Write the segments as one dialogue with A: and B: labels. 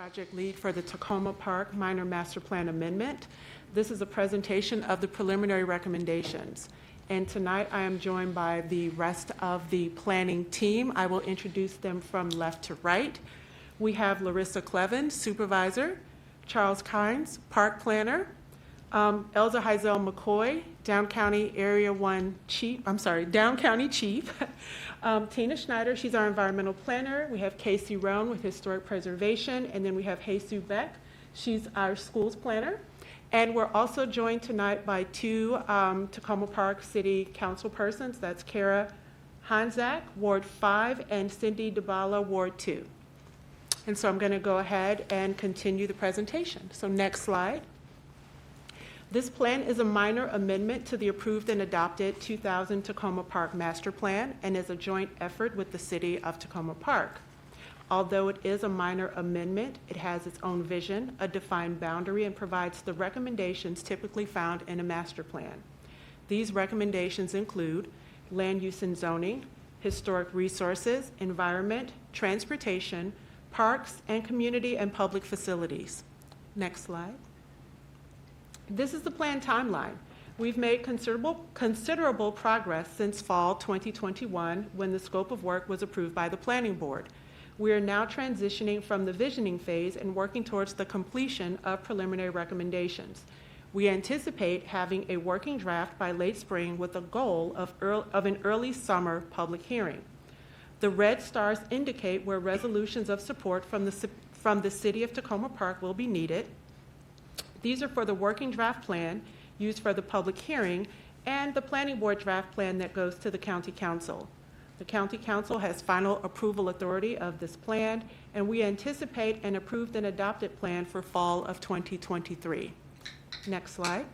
A: project lead for the Takoma Park Minor Master Plan Amendment. This is a presentation of the preliminary recommendations. And tonight I am joined by the rest of the planning team. I will introduce them from left to right. We have Larissa Clevin, Supervisor, Charles Kynes, Park Planner, Elza Heisel McCoy, Down County Chief, Tina Schneider, she's our Environmental Planner. We have Casey Roan with Historic Preservation, and then we have Jesus Beck, she's our Schools Planner. And we're also joined tonight by two Takoma Park City Council persons. That's Kara Hanzak, Ward 5, and Cindy DeBala, Ward 2. And so I'm going to go ahead and continue the presentation. So next slide. This plan is a minor amendment to the approved and adopted 2000 Takoma Park Master Plan and is a joint effort with the City of Takoma Park. Although it is a minor amendment, it has its own vision, a defined boundary, and provides the recommendations typically found in a master plan. These recommendations include land use and zoning, historic resources, environment, transportation, parks, and community and public facilities. Next slide. This is the plan timeline. We've made considerable progress since fall 2021 when the scope of work was approved by the Planning Board. We are now transitioning from the visioning phase and working towards the completion of preliminary recommendations. We anticipate having a working draft by late spring with a goal of an early summer public hearing. The red stars indicate where resolutions of support from the City of Takoma Park will be needed. These are for the working draft plan used for the public hearing and the Planning Board draft plan that goes to the County Council. The County Council has final approval authority of this plan, and we anticipate an approved and adopted plan for fall of 2023. Next slide.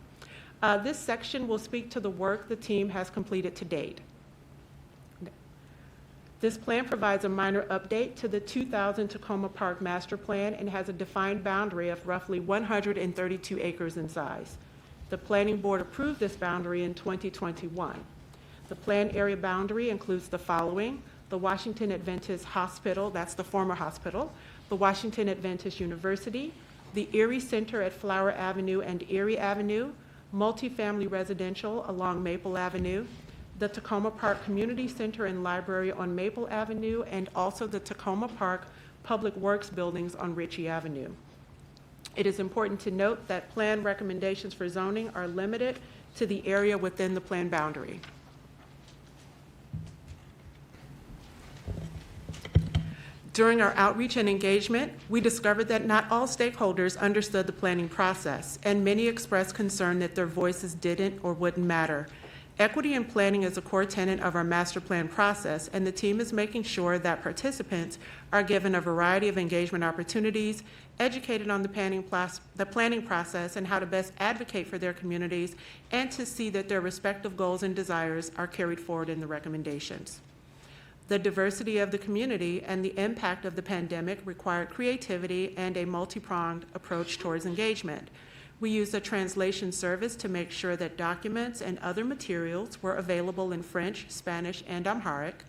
A: This section will speak to the work the team has completed to date. This plan provides a minor update to the 2000 Takoma Park Master Plan and has a defined boundary of roughly 132 acres in size. The Planning Board approved this boundary in 2021. The plan area boundary includes the following: the Washington Adventist Hospital, that's the former hospital, the Washington Adventist University, the Erie Center at Flower Avenue and Erie Avenue, multifamily residential along Maple Avenue, the Takoma Park Community Center and Library on Maple Avenue, and also the Takoma Park Public Works buildings on Ritchie Avenue. It is important to note that plan recommendations for zoning are limited to the area within the plan boundary. During our outreach and engagement, we discovered that not all stakeholders understood the planning process, and many expressed concern that their voices didn't or wouldn't matter. Equity in planning is a core tenet of our master plan process, and the team is making sure that participants are given a variety of engagement opportunities, educated on the planning process and how to best advocate for their communities, and to see that their respective goals and desires are carried forward in the recommendations. The diversity of the community and the impact of the pandemic required creativity and a multi-pronged approach towards engagement. We used a translation service to make sure that documents and other materials were available in French, Spanish, and Amharic.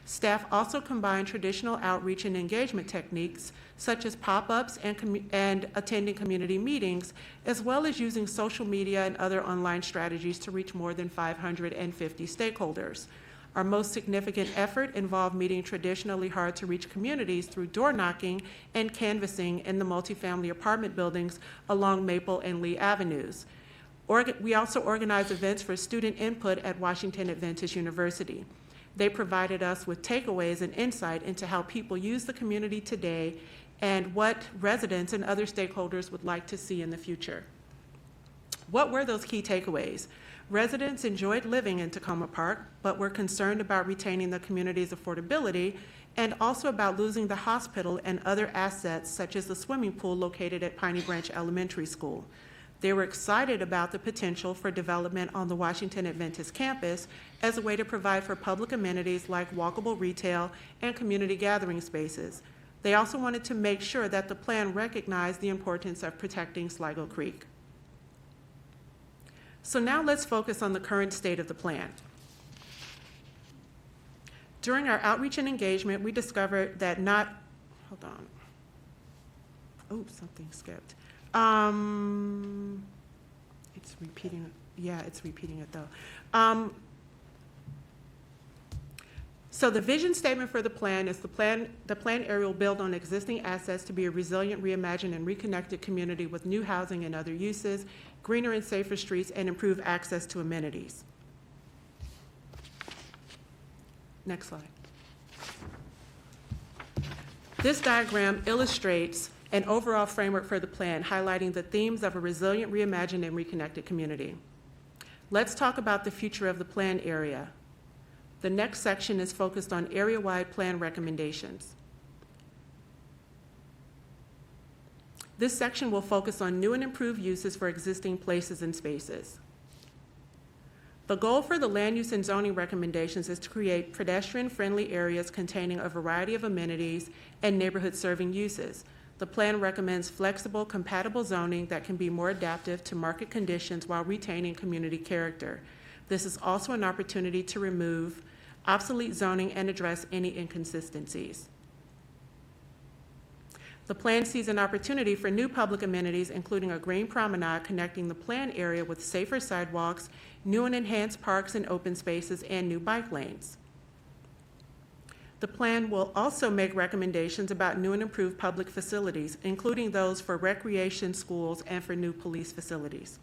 A: Staff also combined traditional outreach and engagement techniques, such as pop-ups and attending community meetings, as well as using social media and other online strategies to reach more than 550 stakeholders. Our most significant effort involved meeting traditionally hard-to-reach communities through door knocking and canvassing in the multifamily apartment buildings along Maple and Lee Avenues. We also organized events for student input at Washington Adventist University. They provided us with takeaways and insight into how people use the community today and what residents and other stakeholders would like to see in the future. What were those key takeaways? Residents enjoyed living in Takoma Park, but were concerned about retaining the community's affordability and also about losing the hospital and other assets such as the swimming pool located at Piney Branch Elementary School. They were excited about the potential for development on the Washington Adventist campus as a way to provide for public amenities like walkable retail and community gathering spaces. They also wanted to make sure that the plan recognized the importance of protecting Sligo Creek. So now let's focus on the current state of the plan. During our outreach and engagement, we discovered that Oh, something skipped. It's repeating, yeah, it's repeating it though. So the vision statement for the plan is the plan area will build on existing assets to be a resilient, reimagined, and reconnected community with new housing and other uses, greener and safer streets, and improve access to amenities. Next slide. This diagram illustrates an overall framework for the plan, highlighting the themes of a resilient, reimagined, and reconnected community. Let's talk about the future of the plan area. The next section is focused on area-wide plan recommendations. This section will focus on new and improved uses for existing places and spaces. The goal for the land use and zoning recommendations is to create pedestrian-friendly areas containing a variety of amenities and neighborhood-serving uses. The plan recommends flexible, compatible zoning that can be more adaptive to market conditions while retaining community character. This is also an opportunity to remove obsolete zoning and address any inconsistencies. The plan sees an opportunity for new public amenities, including a green promenade connecting the plan area with safer sidewalks, new and enhanced parks and open spaces, and new bike lanes. The plan will also make recommendations about new and improved public facilities, including those for recreation, schools, and for new police facilities.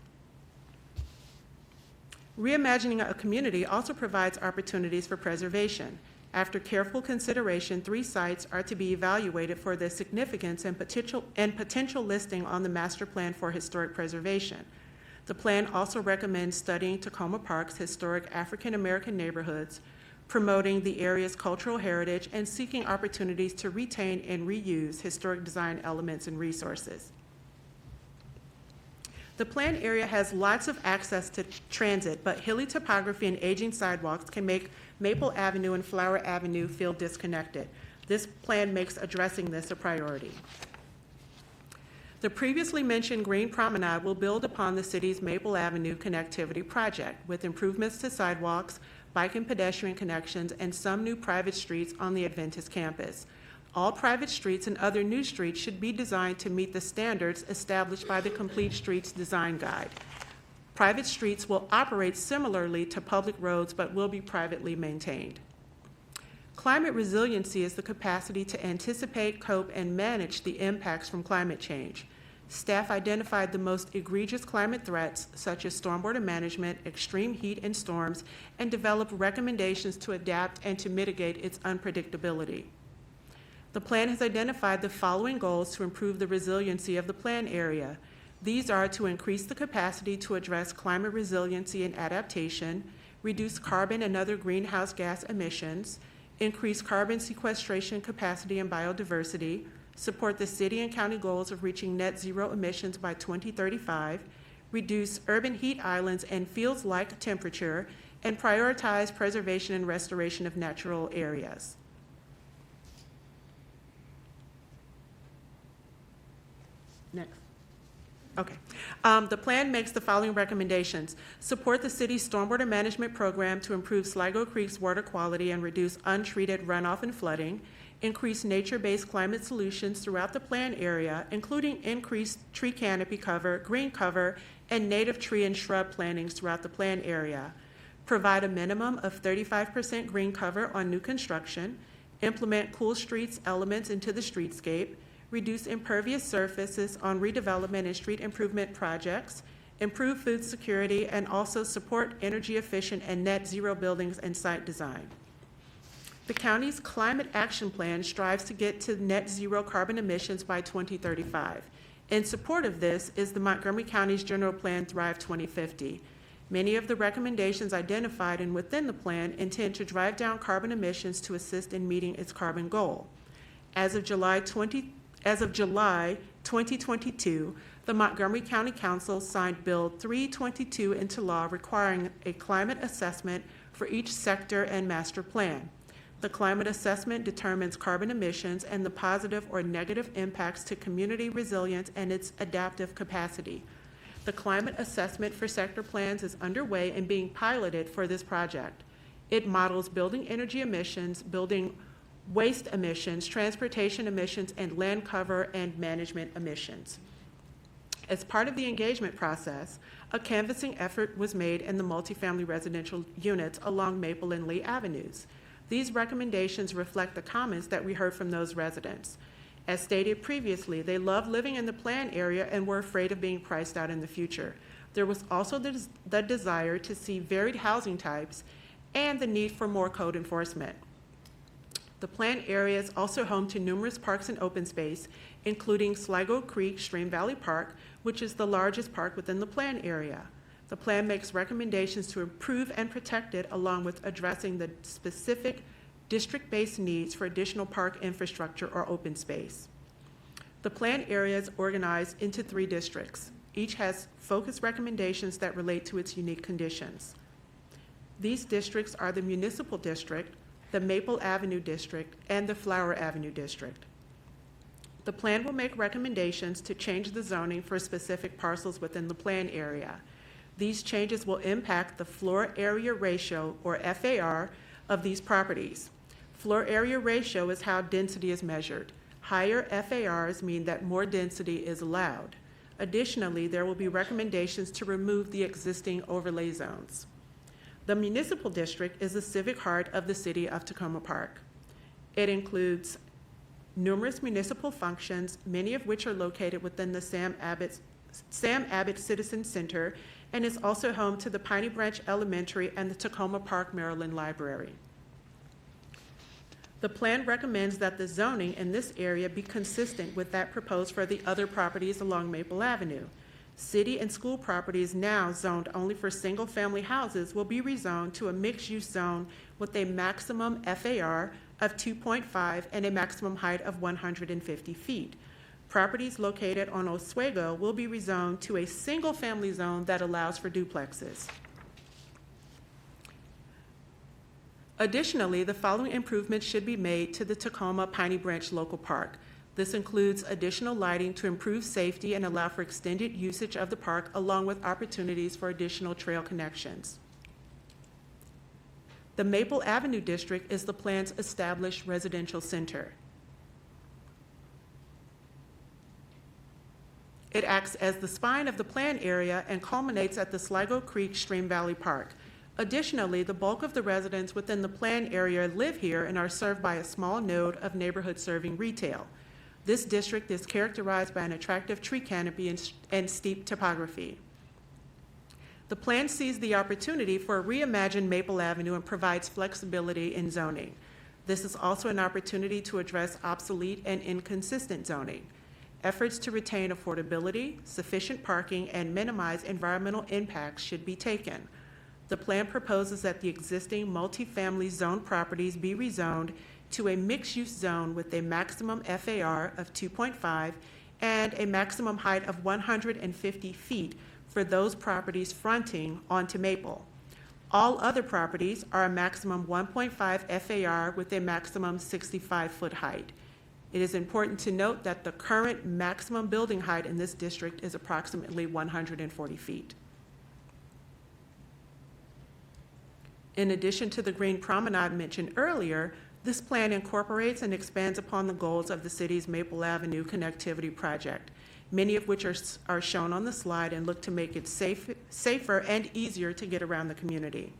A: Reimagining a community also provides opportunities for preservation. After careful consideration, 3 sites are to be evaluated for their significance and potential listing on the master plan for historic preservation. The plan also recommends studying Takoma Park's historic African American neighborhoods, promoting the area's cultural heritage, and seeking opportunities to retain and reuse historic design elements and resources. The plan area has lots of access to transit, but hilly topography and aging sidewalks can make Maple Avenue and Flower Avenue feel disconnected. This plan makes addressing this a priority. The previously mentioned Green Promenade will build upon the city's Maple Avenue connectivity project with improvements to sidewalks, bike and pedestrian connections, and some new private streets on the Adventist campus. All private streets and other new streets should be designed to meet the standards established by the Complete Streets Design Guide. Private streets will operate similarly to public roads but will be privately maintained. Climate resiliency is the capacity to anticipate, cope, and manage the impacts from climate change. Staff identified the most egregious climate threats, such as stormwater management, extreme heat and storms, and developed recommendations to adapt and to mitigate its unpredictability. The plan has identified the following goals to improve the resiliency of the plan area. These are to increase the capacity to address climate resiliency and adaptation, reduce carbon and other greenhouse gas emissions, increase carbon sequestration capacity and biodiversity, support the city and county goals of reaching net zero emissions by 2035, reduce urban heat islands and fields-like temperature, and prioritize preservation and restoration of natural areas. Next. Okay. The plan makes the following recommendations. Support the city's stormwater management program to improve Sligo Creek's water quality and reduce untreated runoff and flooding. Increase nature-based climate solutions throughout the plan area, including increased tree canopy cover, green cover, and native tree and shrub plantings throughout the plan area. Provide a minimum of 35% green cover on new construction. Implement cool streets elements into the streetscape. Reduce impervious surfaces on redevelopment and street improvement projects, improve food security, and also support energy efficient and net zero buildings and site design. The county's climate action plan strives to get to net zero carbon emissions by 2035. In support of this is the Montgomery County's General Plan Thrive 2050. Many of the recommendations identified and within the plan intend to drive down carbon emissions to assist in meeting its carbon goal. As of July 2022, the Montgomery County Council signed Bill 322 into law requiring a climate assessment for each sector and master plan. The climate assessment determines carbon emissions and the positive or negative impacts to community resilience and its adaptive capacity. The climate assessment for sector plans is underway and being piloted for this project. It models building energy emissions, building waste emissions, transportation emissions, and land cover and management emissions. As part of the engagement process, a canvassing effort was made in the multifamily residential units along Maple and Lee Avenues. These recommendations reflect the comments that we heard from those residents. As stated previously, they love living in the planned area and were afraid of being priced out in the future. There was also the desire to see varied housing types and the need for more code enforcement. The planned area is also home to numerous parks and open space, including Sligo Creek Stream Valley Park, which is the largest park within the planned area. The plan makes recommendations to improve and protect it, along with addressing the specific district-based needs for additional park infrastructure or open space. The planned area is organized into 3 districts. Each has focused recommendations that relate to its unique conditions. These districts are the Municipal District, the Maple Avenue District, and the Flower Avenue District. The plan will make recommendations to change the zoning for specific parcels within the plan area. These changes will impact the floor area ratio, or FAR, of these properties. Floor area ratio is how density is measured. Higher FARs mean that more density is allowed. Additionally, there will be recommendations to remove the existing overlay zones. The Municipal District is the civic heart of the city of Takoma Park. It includes numerous municipal functions, many of which are located within the Sam Abbott Citizen Center, and is also home to the Piney Branch Elementary and the Takoma Park, Maryland Library. The plan recommends that the zoning in this area be consistent with that proposed for the other properties along Maple Avenue. City and school properties now zoned only for single-family houses will be rezoned to a mixed-use zone with a maximum FAR of 2.5 and a maximum height of 150 feet. Properties located on Oswego will be rezoned to a single-family zone that allows for duplexes. Additionally, the following improvements should be made to the Takoma Piney Branch Local Park. This includes additional lighting to improve safety and allow for extended usage of the park, along with opportunities for additional trail connections. The Maple Avenue District is the plan's established residential center. It acts as the spine of the plan area and culminates at the Sligo Creek Stream Valley Park. Additionally, the bulk of the residents within the plan area live here and are served by a small node of neighborhood-serving retail. This district is characterized by an attractive tree canopy and steep topography. The plan sees the opportunity for a reimagined Maple Avenue and provides flexibility in zoning. This is also an opportunity to address obsolete and inconsistent zoning. Efforts to retain affordability, sufficient parking, and minimize environmental impacts should be taken. The plan proposes that the existing multifamily zone properties be rezoned to a mixed-use zone with a maximum FAR of 2.5 and a maximum height of 150 feet for those properties fronting onto Maple. All other properties are a maximum 1.5 FAR with a maximum 65-foot height. It is important to note that the current maximum building height in this district is approximately 140 feet. In addition to the Green Promenade mentioned earlier, this plan incorporates and expands upon the goals of the city's Maple Avenue connectivity project, many of which are shown on the slide and look to make it safer and easier to get around the community.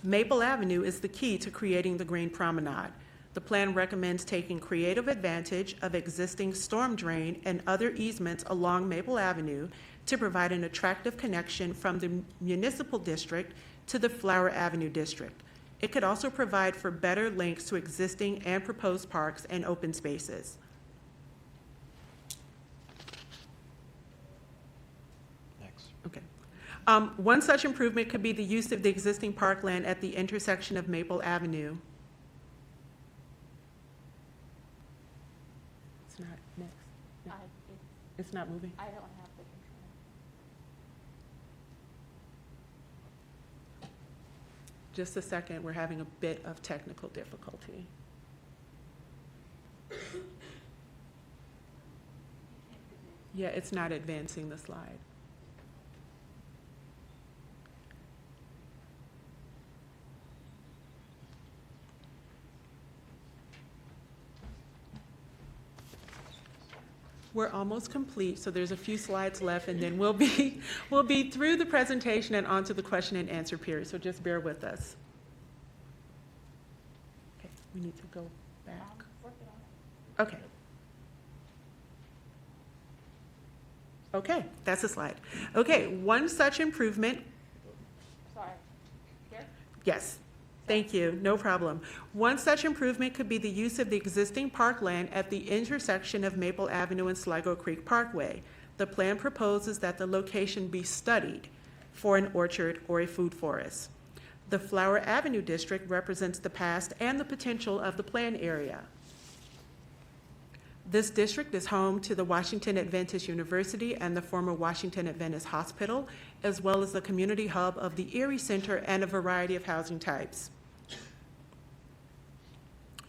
A: Maple Avenue is the key to creating the Green Promenade. The plan recommends taking creative advantage of existing storm drain and other easements along Maple Avenue to provide an attractive connection from the municipal district to the Flower Avenue district. It could also provide for better links to existing and proposed parks and open spaces.
B: Next.
A: Okay. One such improvement could be the use of the existing parkland at the intersection of Maple Avenue. It's not next. No. It's not moving.
C: I don't have the control.
A: Just a second, we're having a bit of technical difficulty. Yeah, it's not advancing the slide. We're almost complete, so there's a few slides left, and then we'll be through the presentation and onto the question and answer period, so just bear with us. Okay, we need to go back. Okay. Okay, that's a slide. Okay, one such improvement.
B: Sorry. Here?
A: Yes, thank you, no problem. One such improvement could be the use of the existing parkland at the intersection of Maple Avenue and Sligo Creek Parkway. The plan proposes that the location be studied for an orchard or a food forest. The Flower Avenue district represents the past and the potential of the plan area. This district is home to the Washington Adventist University and the former Washington Adventist Hospital, as well as the community hub of the Erie Center and a variety of housing types.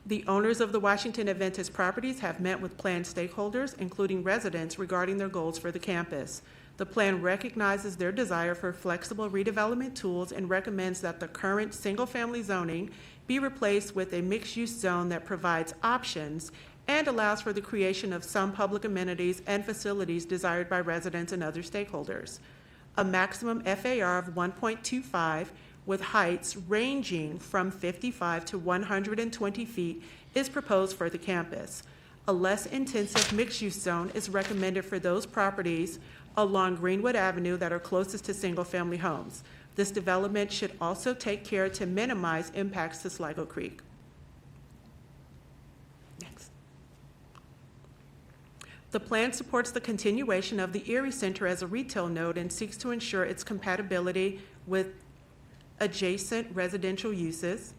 A: The owners of the Washington Adventist properties have met with plan stakeholders, including residents, regarding their goals for the campus. The plan recognizes their desire for flexible redevelopment tools and recommends that the current single-family zoning be replaced with a mixed-use zone that provides options and allows for the creation of some public amenities and facilities desired by residents and other stakeholders. A maximum FAR of 1.25 with heights ranging from 55 to 120 feet is proposed for the campus. A less intensive mixed-use zone is recommended for those properties along Greenwood Avenue that are closest to single-family homes. This development should also take care to minimize impacts to Sligo Creek. Next. The plan supports the continuation of the Erie Center as a retail node and seeks to ensure its compatibility with adjacent residential uses.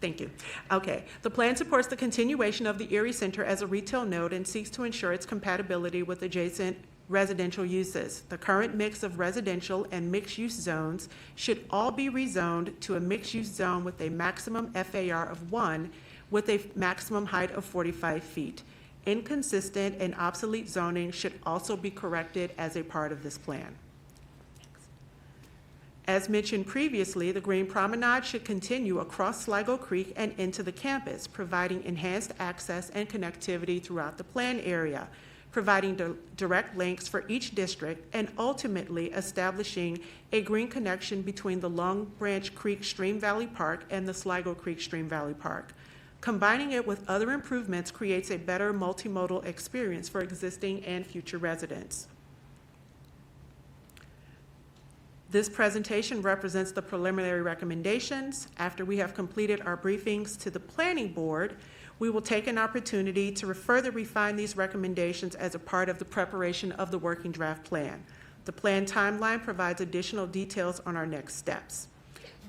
A: Thank you. Okay. The plan supports the continuation of the Erie Center as a retail node and seeks to ensure its compatibility with adjacent residential uses. The current mix of residential and mixed-use zones should all be rezoned to a mixed-use zone with a maximum FAR of 1 with a maximum height of 45 feet. Inconsistent and obsolete zoning should also be corrected as a part of this plan. As mentioned previously, the Green Promenade should continue across Sligo Creek and into the campus, providing enhanced access and connectivity throughout the plan area, providing direct links for each district, and ultimately establishing a green connection between the Long Branch Creek Stream Valley Park and the Sligo Creek Stream Valley Park. Combining it with other improvements creates a better multimodal experience for existing and future residents. This presentation represents the preliminary recommendations. After we have completed our briefings to the Planning Board, we will take an opportunity to further refine these recommendations as a part of the preparation of the working draft plan. The plan timeline provides additional details on our next steps.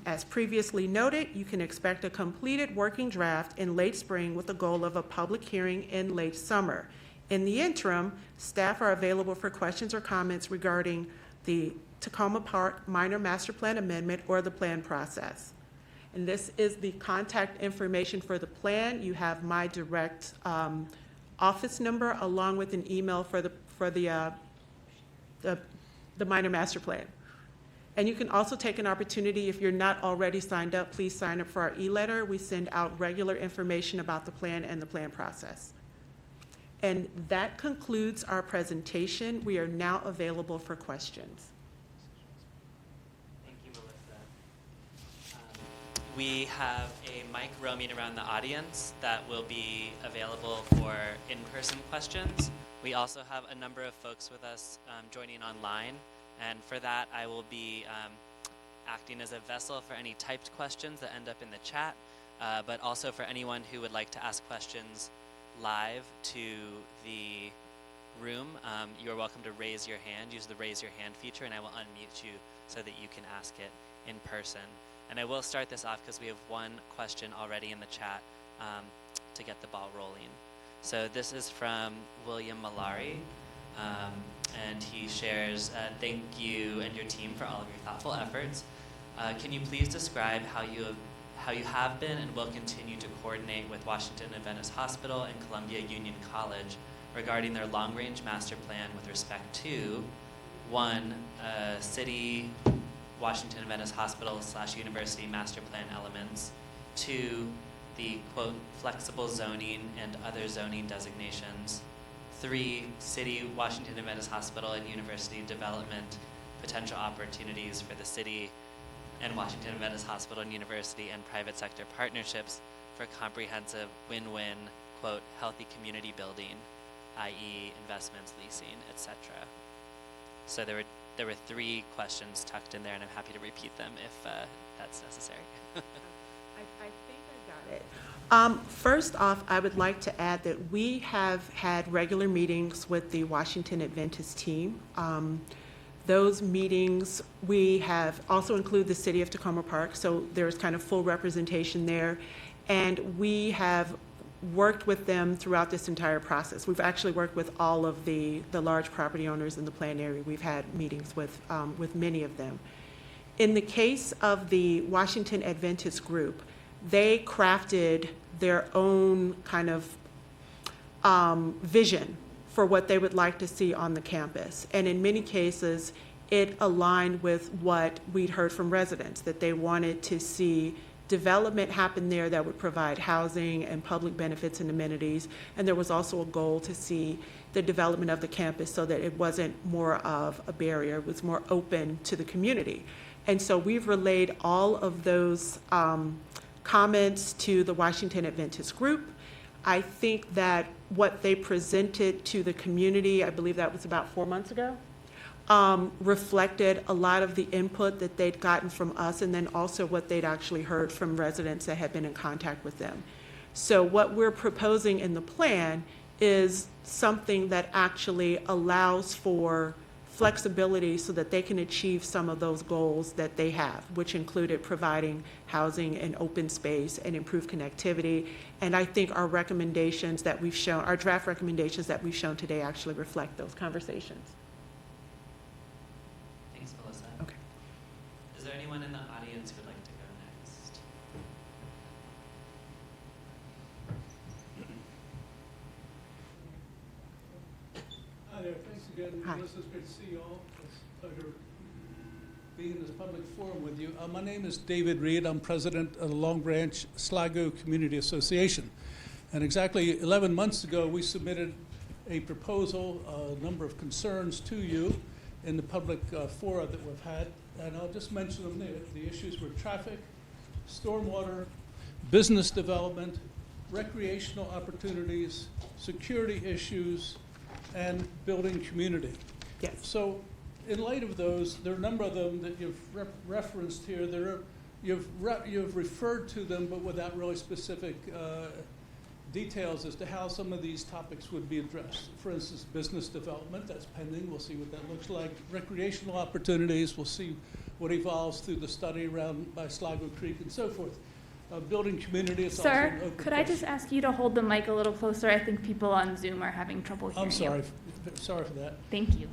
A: As previously noted, you can expect a completed working draft in late spring with the goal of a public hearing in late summer. In the interim, staff are available for questions or comments regarding the Takoma Park Minor Master Plan Amendment or the plan process. And this is the contact information for the plan. You have my direct office number along with an email for the Minor Master Plan. And you can also take an opportunity, if you're not already signed up, please sign up for our e-letter. We send out regular information about the plan and the plan process. And that concludes our presentation. We are now available for questions.
C: Thank you, Melissa. We have a mic roaming around the audience that will be available for in-person questions. We also have a number of folks with us joining online. And for that, I will be acting as a vessel for any typed questions that end up in the chat, but also for anyone who would like to ask questions live to the room, you are welcome to raise your hand, use the raise your hand feature, and I will unmute you so that you can ask it in person. And I will start this off because we have one question already in the chat to get the ball rolling. So this is from William Malari. And he shares, thank you and your team for all of your thoughtful efforts. Can you please describe how you have been and will continue to coordinate with Washington Adventist Hospital and Columbia Union College regarding their long-range master plan with respect to, 1, city Washington Adventist Hospital / University master plan elements, 2, the, quote, flexible zoning and other zoning designations. 3, city, Washington Adventist Hospital and University development potential opportunities for the city and Washington Adventist Hospital and University and private sector partnerships for comprehensive win-win, quote, healthy community building, i.e. investments, leasing, etc. So there were 3 questions tucked in there, and I'm happy to repeat them if that's necessary.
A: I think I got it. First off, I would like to add that we have had regular meetings with the Washington Adventist team. Those meetings, we have also include the city of Takoma Park, so there's kind of full representation there. And we have worked with them throughout this entire process. We've actually worked with all of the large property owners in the planned area. We've had meetings with many of them. In the case of the Washington Adventist group, they crafted their own kind of vision for what they would like to see on the campus. And in many cases, it aligned with what we'd heard from residents, that they wanted to see development happen there that would provide housing and public benefits and amenities. And there was also a goal to see the development of the campus so that it wasn't more of a barrier, it was more open to the community. And so we've relayed all of those comments to the Washington Adventist group. I think that what they presented to the community, I believe that was about 4 months ago, reflected a lot of the input that they'd gotten from us, and then also what they'd actually heard from residents that had been in contact with them. So what we're proposing in the plan is something that actually allows for flexibility so that they can achieve some of those goals that they have, which included providing housing and open space and improved connectivity. And I think our recommendations that we've shown, our draft recommendations that we've shown today actually reflect those conversations.
C: Thanks, Melissa.
A: Okay.
C: Is there anyone in the audience who would like to go next?
D: Hi there, thanks again.
A: Hi.
D: Melissa, it's great to see you all. It's a pleasure being in this public forum with you. My name is David Reed. I'm president of the Long Branch Sligo Community Association. And exactly 11 months ago, we submitted a proposal, a number of concerns to you in the public fora that we've had. And I'll just mention them there. The issues were traffic, stormwater, business development, recreational opportunities, security issues, and building community.
A: Yes.
D: So in light of those, there are a number of them that you've referenced here. You've referred to them, but without really specific details as to how some of these topics would be addressed. For instance, business development, that's pending. We'll see what that looks like. Recreational opportunities, we'll see what evolves through the study around by Sligo Creek and so forth. Building community, it's also
B: Sir,
D: an open
B: could I just
D: question.
B: ask you to hold the mic a little closer? I think people on Zoom are having trouble hearing
D: I'm sorry,
B: you.
D: sorry for that.
B: Thank you.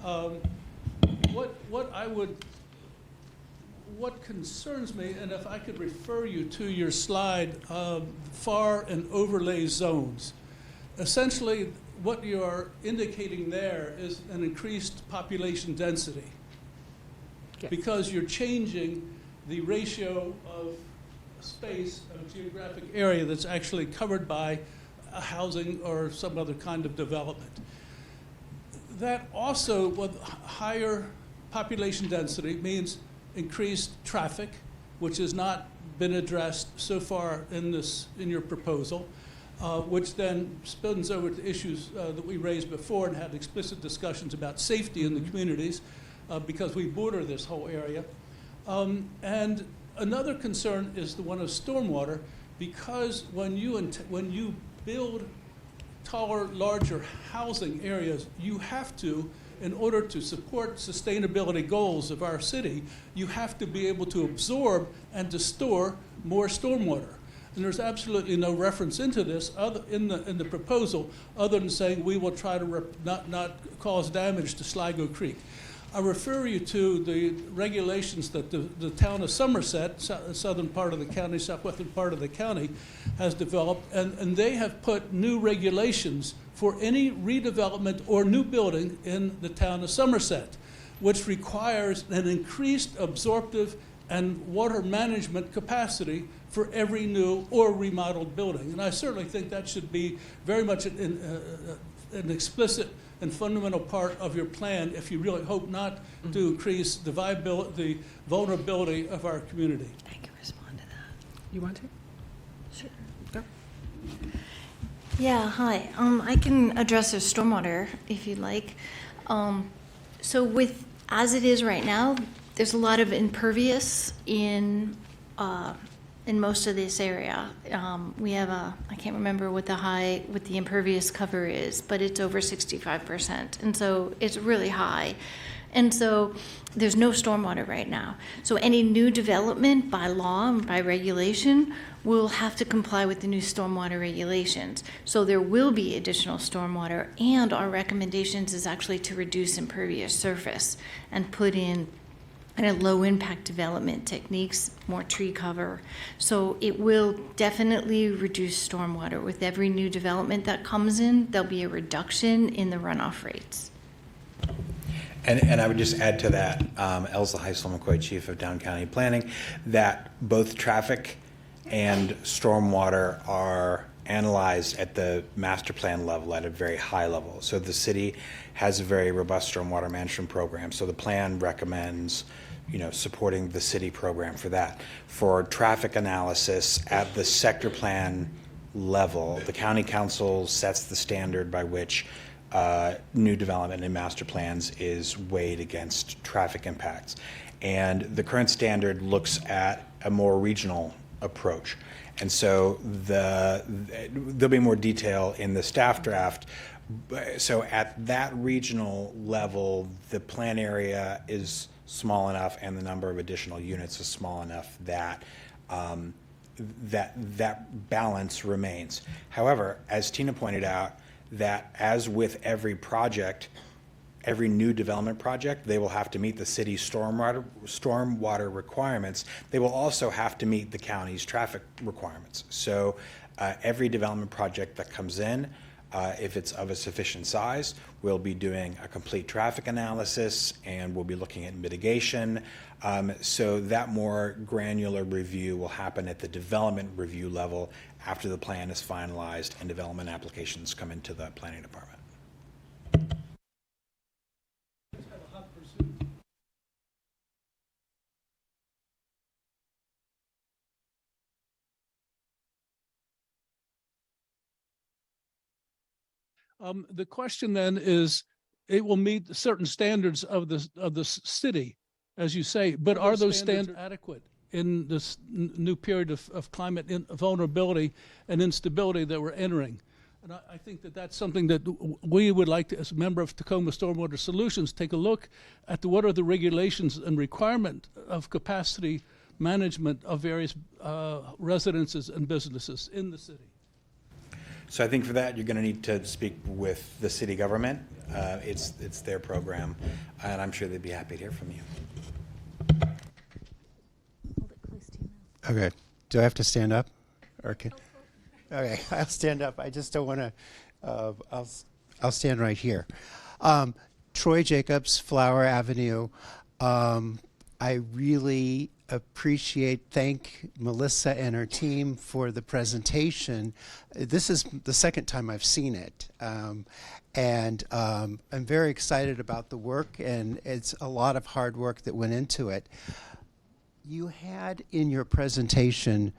D: What concerns me, and if I could refer you to your slide, FAR and overlay zones. Essentially, what you are indicating there is an increased population density.
A: Yes.
D: Because you're changing the ratio of space of geographic area that's actually covered by housing or some other kind of development. That also, with higher population density, means increased traffic, which has not been addressed so far in your proposal, which then spins over to issues that we raised before and had explicit discussions about safety in the communities, because we border this whole area. And another concern is the one of stormwater, because when you build taller, larger housing areas, you have to, in order to support sustainability goals of our city, you have to be able to absorb and to store more stormwater. And there's absolutely no reference into this in the proposal, other than saying we will try to not cause damage to Sligo Creek. I refer you to the regulations that the town of Somerset, southern part of the county, southwestern part of the county, has developed, and they have put new regulations for any redevelopment or new building in the town of Somerset, which requires an increased absorptive and water management capacity for every new or remodeled building. And I certainly think that should be very much an explicit and fundamental part of your plan if you really hope not to increase the vulnerability of our community.
E: I can respond to that.
A: You want to?
E: Sure.
A: Go.
E: Yeah, hi. I can address the stormwater if you'd like. So as it is right now, there's a lot of impervious in most of this area. We have I can't remember what the impervious cover is, but it's over 65%. And so it's really high. And so there's no stormwater right now. So any new development by law and by regulation will have to comply with the new stormwater regulations. So there will be additional stormwater, and our recommendations is actually to reduce impervious surface and put in low impact development techniques, more tree cover. So it will definitely reduce stormwater. With every new development that comes in, there'll be a reduction in the runoff rates.
F: And I would just add to that, Elsa Heisel McCoy, Chief of Down County Planning, that both traffic and stormwater are analyzed at the master plan level at a very high level. So the city has a very robust stormwater management program. So the plan recommends, supporting the city program for that. For traffic analysis at the sector plan level, the county council sets the standard by which new development in master plans is weighed against traffic impacts. And the current standard looks at a more regional approach. And so there'll be more detail in the staff draft. So at that regional level, the plan area is small enough and the number of additional units is small enough that that balance remains. However, as Tina pointed out, that as with every project, every new development project, they will have to meet the city's stormwater requirements. They will also have to meet the county's traffic requirements. So every development project that comes in, if it's of a sufficient size, we'll be doing a complete traffic analysis and we'll be looking at mitigation. So that more granular review will happen at the development review level after the plan is finalized and development applications come into the planning department.
D: The question then is, it will meet certain standards of the city, as you say, but are those standards adequate in this new period of climate vulnerability and instability that we're entering? And I think that that's something that we would like to, as a member of Takoma Stormwater Solutions, take a look at what are the regulations and requirement of capacity management of various residences and businesses in the city.
F: So I think for that, you're going to need to speak with the city government. It's their program, and I'm sure they'd be happy to hear from you.
E: Hold it close to you.
G: Okay. Do I have to stand up? Okay. Okay, I'll stand up. I just don't want to. I'll stand right here. Troy Jacobs, Flower Avenue. I really thank Melissa and her team for the presentation. This is the second time I've seen it. And I'm very excited about the work, and it's a lot of hard work that went into it. You had in your presentation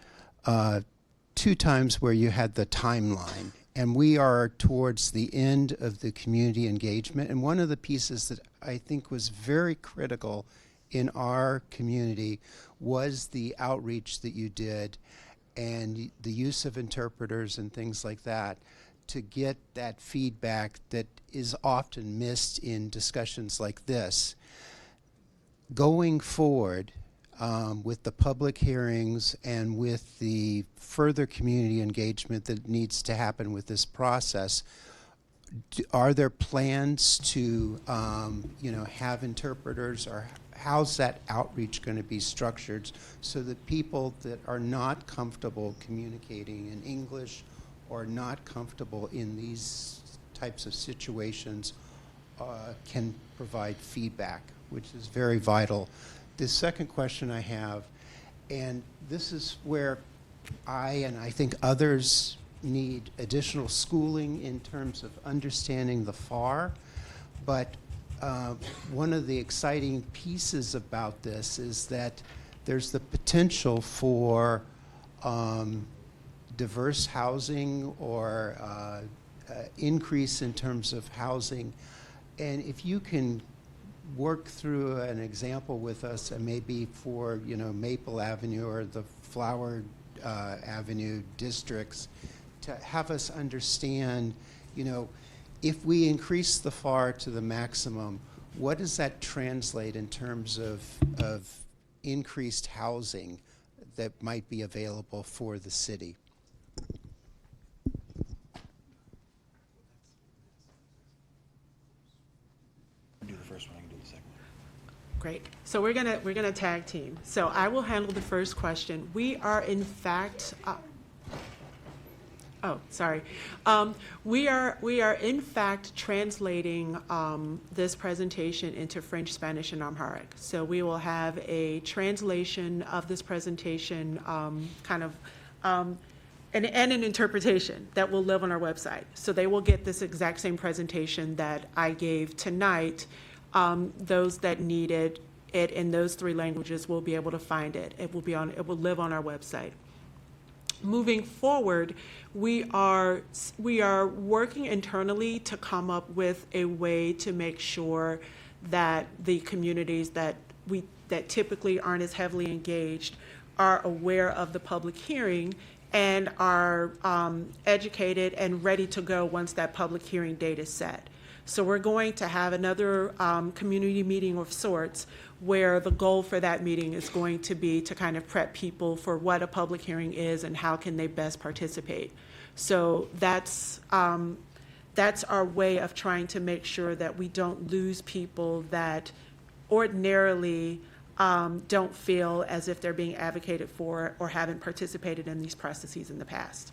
G: 2 times where you had the timeline, and we are towards the end of the community engagement. And one of the pieces that I think was very critical in our community was the outreach that you did and the use of interpreters and things like that to get that feedback that is often missed in discussions like this. Going forward, with the public hearings and with the further community engagement that needs to happen with this process, are there plans to have interpreters, or how's that outreach going to be structured so that people that are not comfortable communicating in English or not comfortable in these types of situations can provide feedback, which is very vital the second question I have, and this is where and I think others need additional schooling in terms of understanding the FAR, but one of the exciting pieces about this is that there's the potential for diverse housing or increase in terms of housing. And if you can work through an example with us, and maybe for Maple Avenue or the Flower Avenue districts, to have us understand, if we increase the FAR to the maximum, what does that translate in terms of increased housing that might be available for the city?
F: Do the first one, I can do the second one.
A: Great. So we're gonna tag team. So I will handle the first question. We are in fact. We are in fact translating this presentation into French, Spanish, and Amharic. So we will have a translation of this presentation, and an interpretation that will live on our website. So they will get this exact same presentation that I gave tonight. Those that needed it in those 3 languages will be able to find it. It will live on our website. Moving forward, we are working internally to come up with a way to make sure that the communities that typically aren't as heavily engaged are aware of the public hearing and are educated and ready to go once that public hearing date is set. So we're going to have another community meeting of sorts, where the goal for that meeting is going to be to kind of prep people for what a public hearing is and how can they best participate. So that's our way of trying to make sure that we don't lose people that ordinarily don't feel as if they're being advocated for or haven't participated in these processes in the past.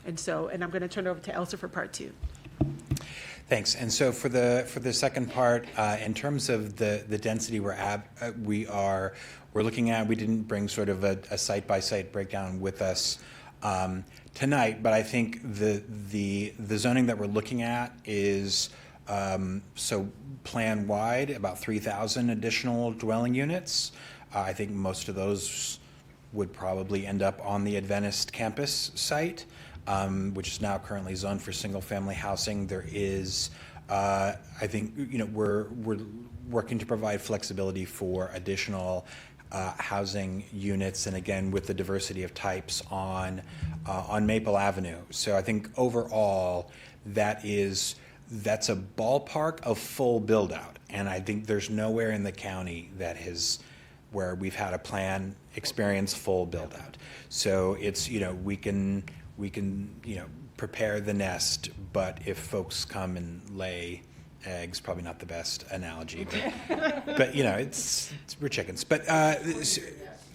A: And I'm going to turn it over to Elsa for part 2.
F: Thanks. And so for the second part, in terms of the density we're looking at, we didn't bring sort of a site-by-site breakdown with us tonight, but I think the zoning that we're looking at is so plan-wide, about 3,000 additional dwelling units. I think most of those would probably end up on the Adventist campus site. Which is now currently zoned for single-family housing. There is, I think, we're working to provide flexibility for additional housing units, and again with the diversity of types on Maple Avenue. So I think overall that's a ballpark of full build-out, and I think there's nowhere in the county where we've had a plan experience full build-out. So it's we can prepare the nest, but if folks come and lay eggs, probably not the best analogy, but we're chickens. But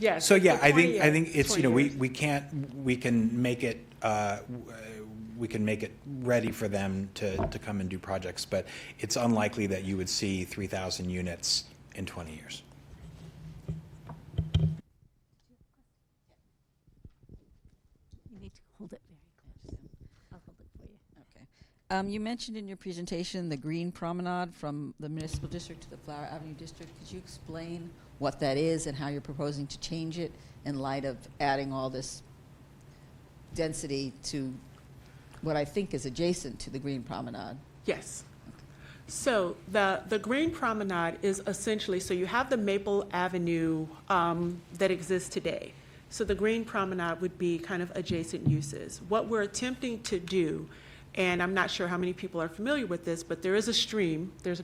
A: Yeah.
F: so yeah, I think it's
A: 20 years.
F: we can make it ready for them to come and do projects, but it's unlikely that you would see 3,000 units in 20 years.
H: Hold it very close. I'll hold it for you. Okay. You mentioned in your presentation the green promenade from the municipal district to the Flower Avenue district. Could you explain what that is and how you're proposing to change it in light of adding all this density to what I think is adjacent to the green promenade?
A: Yes. So the green promenade is essentially, so you have the Maple Avenue that exists today. So the green promenade would be kind of adjacent uses. What we're attempting to do, and I'm not sure how many people are familiar with this, but there's a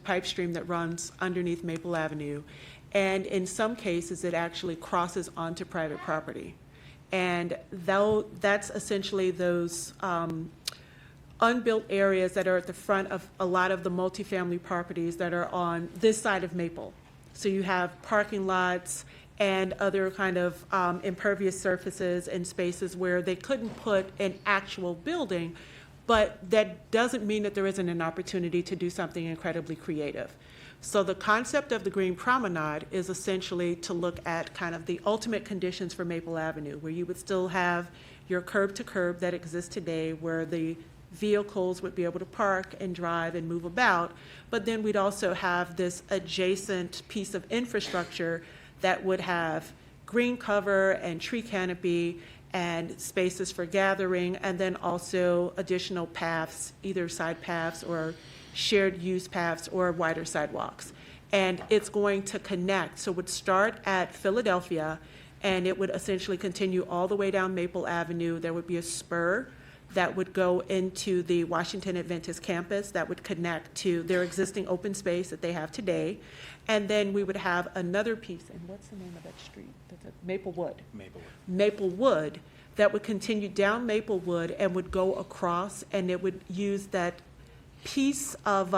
A: pipe stream that runs underneath Maple Avenue. And in some cases, it actually crosses onto private property. And that's essentially those unbuilt areas that are at the front of a lot of the multifamily properties that are on this side of Maple. So you have parking lots and other kind of impervious surfaces and spaces where they couldn't put an actual building, but that doesn't mean that there isn't an opportunity to do something incredibly creative. So the concept of the Green Promenade is essentially to look at kind of the ultimate conditions for Maple Avenue, where you would still have your curb to curb that exists today, where the vehicles would be able to park and drive and move about, but then we'd also have this adjacent piece of infrastructure that would have green cover and tree canopy and spaces for gathering, and then also additional paths, either side paths or shared use paths or wider sidewalks. And it's going to connect, so it would start at Philadelphia, and it would essentially continue all the way down Maple Avenue. There would be a spur that would go into the Washington Adventist campus that would connect to their existing open space that they have today. And then we would have another piece, and what's the name of that street? Maplewood. Maplewood, that would continue down Maplewood and would go across, and it would use that piece of,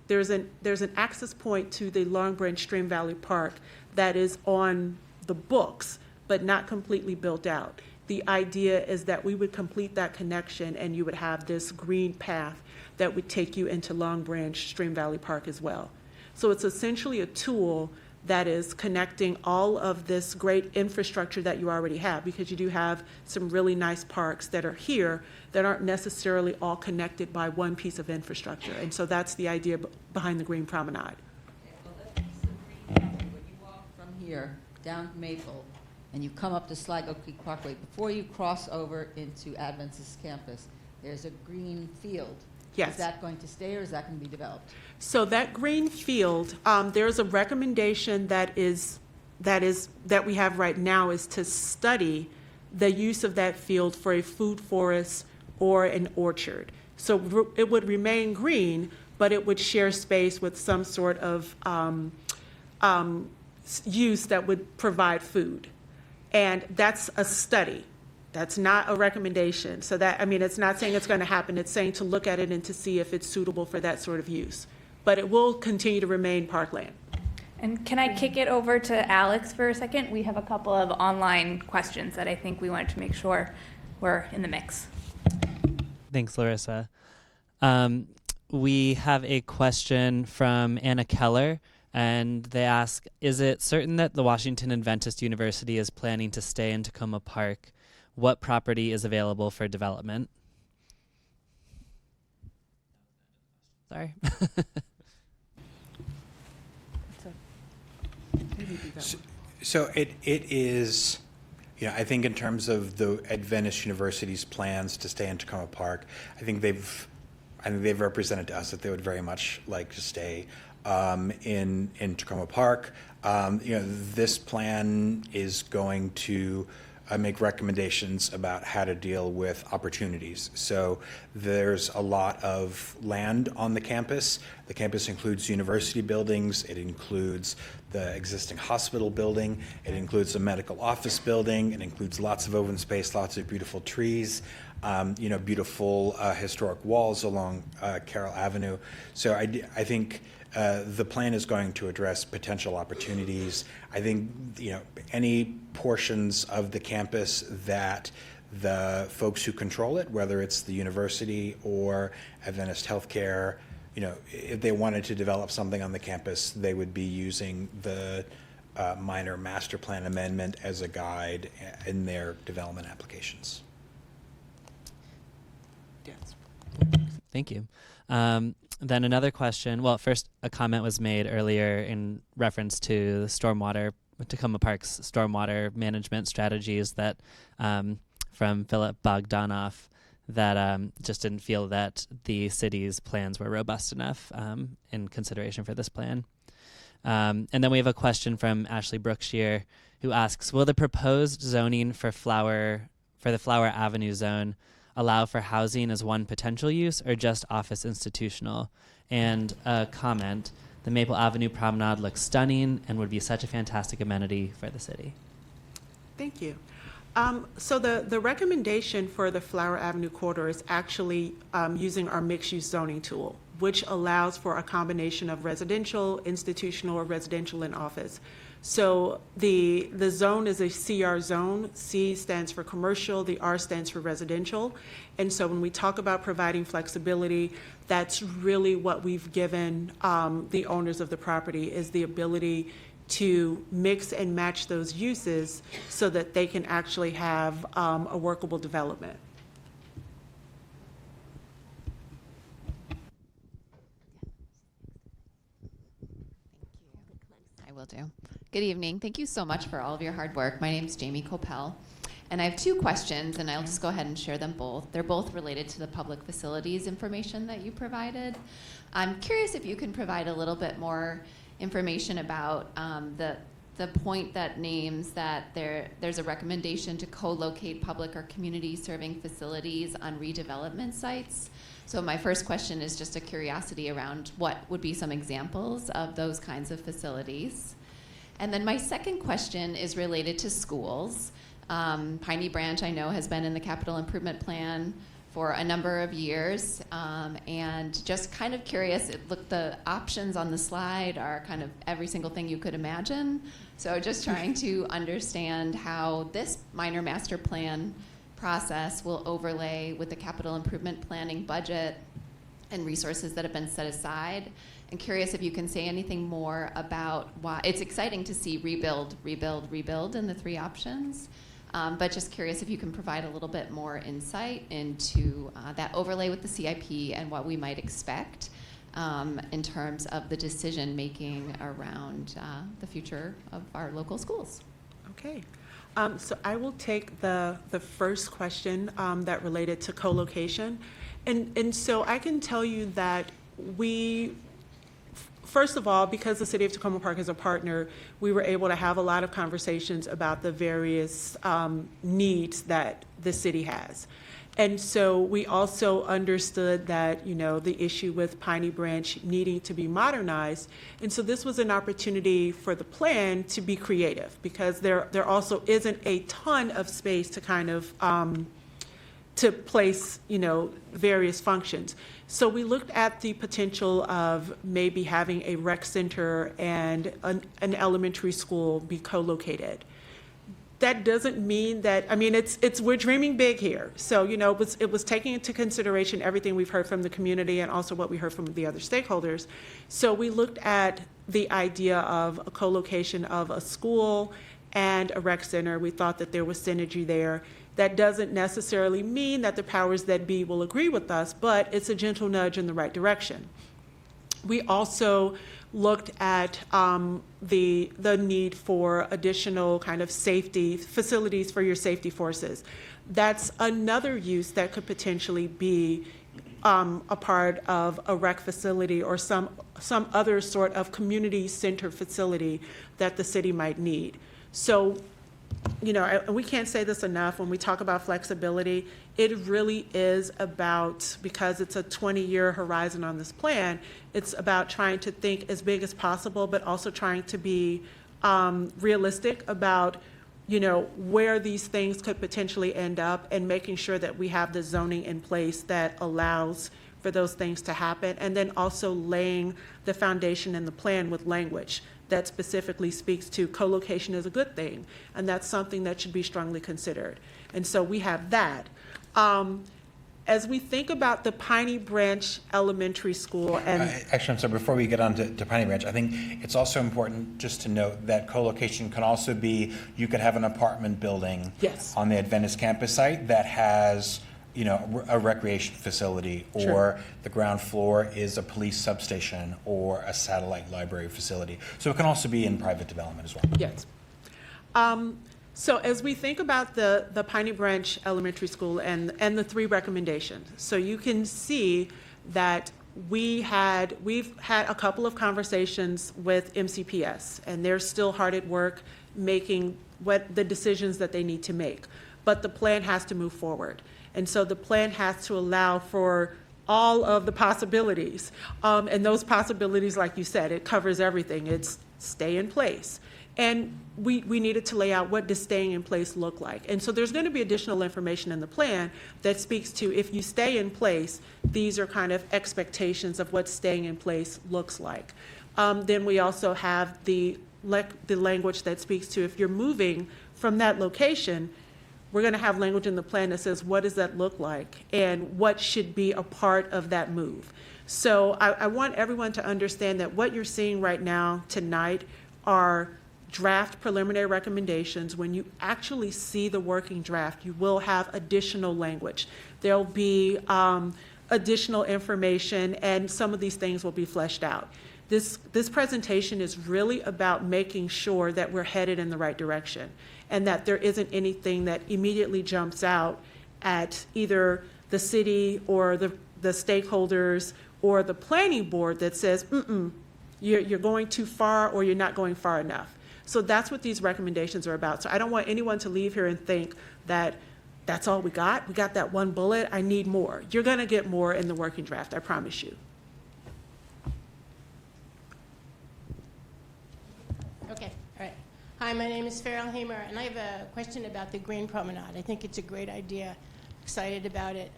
A: there's an access point to the Long Branch Stream Valley Park that is on the books, but not completely built out. The idea is that we would complete that connection, and you would have this green path that would take you into Long Branch Stream Valley Park as well. So it's essentially a tool that is connecting all of this great infrastructure that you already have, because you do have some really nice parks that are here that aren't necessarily all connected by one piece of infrastructure. And so that's the idea behind the Green Promenade.
H: Okay, well, that piece of green property, when you walk from here down Maple, and you come up to Sligo Creek Parkway, before you cross over into Adventist campus, there's a green field.
A: Yes.
H: Is that going to stay, or is that going to be developed?
A: So that green field, there's a recommendation that we have right now is to study the use of that field for a food forest or an orchard. So it would remain green, but it would share space with some sort of use that would provide food. And that's a study. That's not a recommendation. So that, I mean, it's not saying it's going to happen. It's saying to look at it and to see if it's suitable for that sort of use. But it will continue to remain parkland.
B: And can I kick it over to Alex for a second? We have a couple of online questions that I think we wanted to make sure were in the mix.
C: Thanks, Larissa. We have a question from Anna Keller, and they ask, is it certain that the Washington Adventist University is planning to stay in Takoma Park? What property is available for development? Sorry.
F: So it is, I think in terms of the Adventist University's plans to stay in Takoma Park, I think they've represented to us that they would very much like to stay in Takoma Park. This plan is going to make recommendations about how to deal with opportunities. So there's a lot of land on the campus. The campus includes university buildings. It includes the existing hospital building. It includes a medical office building. It includes lots of open space, lots of beautiful trees, beautiful historic walls along Carroll Avenue. So I think the plan is going to address potential opportunities. I think, any portions of the campus that the folks who control it, whether it's the university or Adventist Healthcare, if they wanted to develop something on the campus, they would be using the minor master plan amendment as a guide in their development applications.
A: Yes.
C: Thank you. Then another question. Well, first, a comment was made earlier in reference to the Takoma Park's stormwater management strategies that from Philip Bogdanoff, that just didn't feel that the city's plans were robust enough in consideration for this plan. And then we have a question from Ashley Brookshire, who asks, will the proposed zoning for the Flower Avenue zone allow for housing as one potential use, or just office institutional? And a comment, the Maple Avenue Promenade looks stunning and would be such a fantastic amenity for the city.
A: Thank you. So the recommendation for the Flower Avenue corridor is actually using our mixed-use zoning tool. which allows for a combination of residential, institutional, or residential and office. So the zone is a CR zone. C stands for commercial, the R stands for residential. And so when we talk about providing flexibility, that's really what we've given the owners of the property, is the ability to mix and match those uses so that they can actually have a workable development.
I: I will do. Good evening. Thank you so much for all of your hard work. My name is Jamie Coppell, and I have two questions, and I'll just go ahead and share them both. They're both related to the public facilities information that you provided. I'm curious if you can provide a little bit more information about the point that names that there's a recommendation to co-locate public or community serving facilities on redevelopment sites. So my first question is just a curiosity around what would be some examples of those kinds of facilities. And then my second question is related to schools. Piney Branch, I know, has been in the capital improvement plan for a number of years, and just kind of curious, the options on the slide are kind of every single thing you could imagine. So just trying to understand how this minor master plan process will overlay with the capital improvement planning budget and resources that have been set aside. And curious if you can say anything more about why it's exciting to see rebuild, rebuild, rebuild in the three options. But just curious if you can provide a little bit more insight into that overlay with the CIP and what we might expect in terms of the decision making around the future of our local schools.
A: Okay. So I will take the first question that related to co-location. And so I can tell you that first of all, because the City of Takoma Park is a partner, we were able to have a lot of conversations about the various needs that the city has. And so we also understood that, the issue with Piney Branch needing to be modernized. And so this was an opportunity for the plan to be creative, because there also isn't a ton of space to kind of to place, various functions. So we looked at the potential of maybe having a rec center and an elementary school be co-located. That doesn't mean that, we're dreaming big here. So, it was taking into consideration everything we've heard from the community and also what we heard from the other stakeholders. So we looked at the idea of a co-location of a school and a rec center. We thought that there was synergy there. That doesn't necessarily mean that the powers that be will agree with us, but it's a gentle nudge in the right direction. We also looked at the need for additional kind of safety facilities for your safety forces. That's another use that could potentially be a part of a rec facility or some other sort of community center facility that the city might need. So, we can't say this enough when we talk about flexibility. It really is about, because it's a 20-year horizon on this plan, it's about trying to think as big as possible, but also trying to be realistic about, where these things could potentially end up, and making sure that we have the zoning in place that allows for those things to happen, and then also laying the foundation in the plan with language that specifically speaks to co-location is a good thing, and that's something that should be strongly considered. And so we have that. As we think about the Piney Branch Elementary School, and
F: Actually, I'm sorry, before we get on to Piney Branch, I think it's also important just to note that co-location can also be, you could have an apartment building
A: Yes.
F: on the Adventist campus site that has a recreation facility, or
A: Sure.
F: the ground floor is a police substation or a satellite library facility. So it can also be in private development as well.
A: yes. So as we think about the Piney Branch Elementary School and the three recommendations, so you can see that we've had a couple of conversations with MCPS, and they're still hard at work making what the decisions that they need to make. But the plan has to move forward. And so the plan has to allow for all of the possibilities. And those possibilities, like you said, it covers everything. It's stay in place. And we needed to lay out what does staying in place look like. And so there's going to be additional information in the plan that speaks to if you stay in place, these are kind of expectations of what staying in place looks like. Then we also have the language that speaks to if you're moving from that location, we're going to have language in the plan that says what does that look like and what should be a part of that move. So I want everyone to understand that what you're seeing right now tonight are draft preliminary recommendations. When you actually see the working draft, you will have additional language. There'll be additional information, and some of these things will be fleshed out. This presentation is really about making sure that we're headed in the right direction and that there isn't anything that immediately jumps out at either the city or the stakeholders or the planning board that says, you're going too far or you're not going far enough. So that's what these recommendations are about. So I don't want anyone to leave here and think that that's all we got. We got that one bullet. I need more. You're going to get more in the working draft, I promise you.
J: Okay, all right. Hi, my name is Farrell Hamer, and I have a question about the Green Promenade. I think it's a great idea. Excited about it.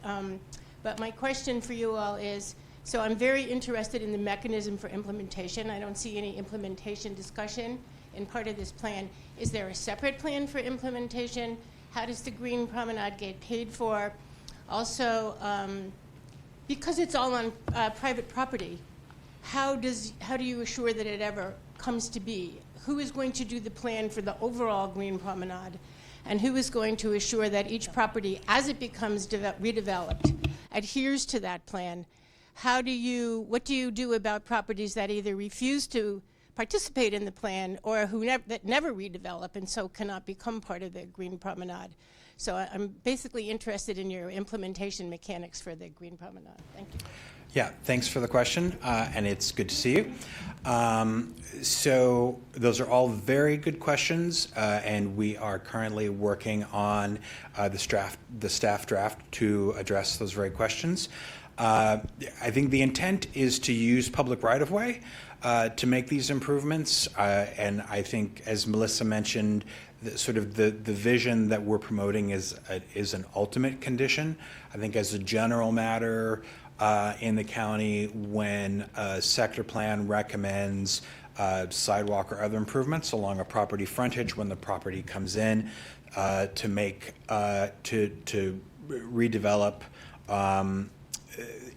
J: But my question for you all is, so I'm very interested in the mechanism for implementation. I don't see any implementation discussion in part of this plan. Is there a separate plan for implementation? How does the Green Promenade get paid for? Also, because it's all on private property, how do you assure that it ever comes to be? Who is going to do the plan for the overall Green Promenade? And who is going to assure that each property, as it becomes redeveloped, adheres to that plan? What do you do about properties that either refuse to participate in the plan or that never redevelop and so cannot become part of the Green Promenade? So I'm basically interested in your implementation mechanics for the Green Promenade. Thank you.
F: Yeah, thanks for the question, and it's good to see you. So those are all very good questions, and we are currently working on the staff draft to address those very questions. I think the intent is to use public right-of-way to make these improvements, and I think, as Melissa mentioned, the vision that we're promoting is an ultimate condition. I think as a general matter in the county, when a sector plan recommends sidewalk or other improvements along a property frontage when the property comes in to redevelop,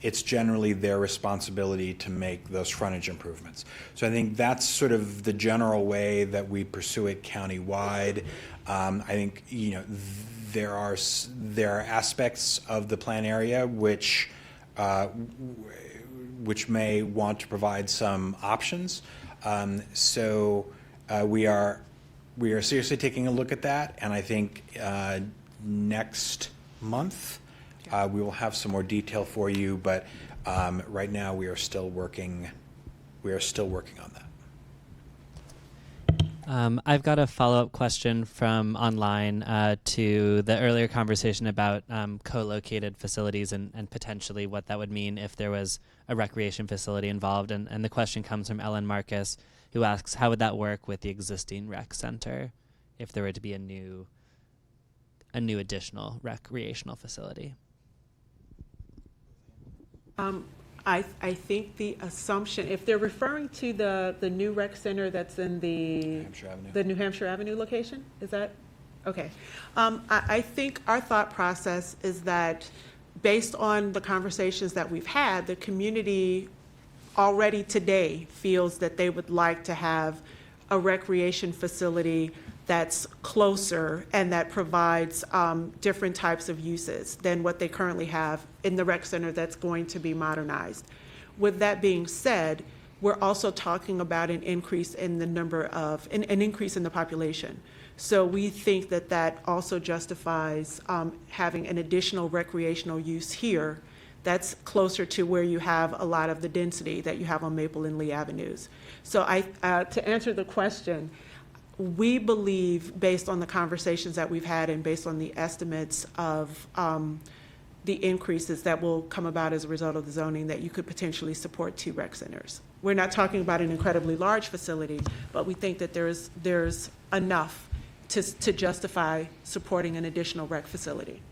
F: it's generally their responsibility to make those frontage improvements. So I think that's sort of the general way that we pursue it countywide. I think there are aspects of the plan area which may want to provide some options. So we are seriously taking a look at that, and I think next month we will have some more detail for you. But right now we are still working. We are still working on that.
C: I've got a follow-up question from online to the earlier conversation about co-located facilities and potentially what that would mean if there was a recreation facility involved. And the question comes from Ellen Marcus, who asks, how would that work with the existing rec center if there were to be a new additional recreational facility?
A: I think the assumption, if they're referring to the new rec center that's in the New Hampshire Avenue location, is that? Okay. I think our thought process is that based on the conversations that we've had, the community already today feels that they would like to have a recreation facility that's closer and that provides different types of uses than what they currently have in the rec center that's going to be modernized. With that being said, we're also talking about an increase in the number of, an increase in the population. So we think that that also justifies having an additional recreational use here that's closer to where you have a lot of the density that you have on Maple and Lee Avenues. So to answer the question, we believe, based on the conversations that we've had and based on the estimates of the increases that will come about as a result of the zoning, that you could potentially support 2 rec centers We're not talking about an incredibly large facility, but we think that there's enough to justify supporting an additional rec facility.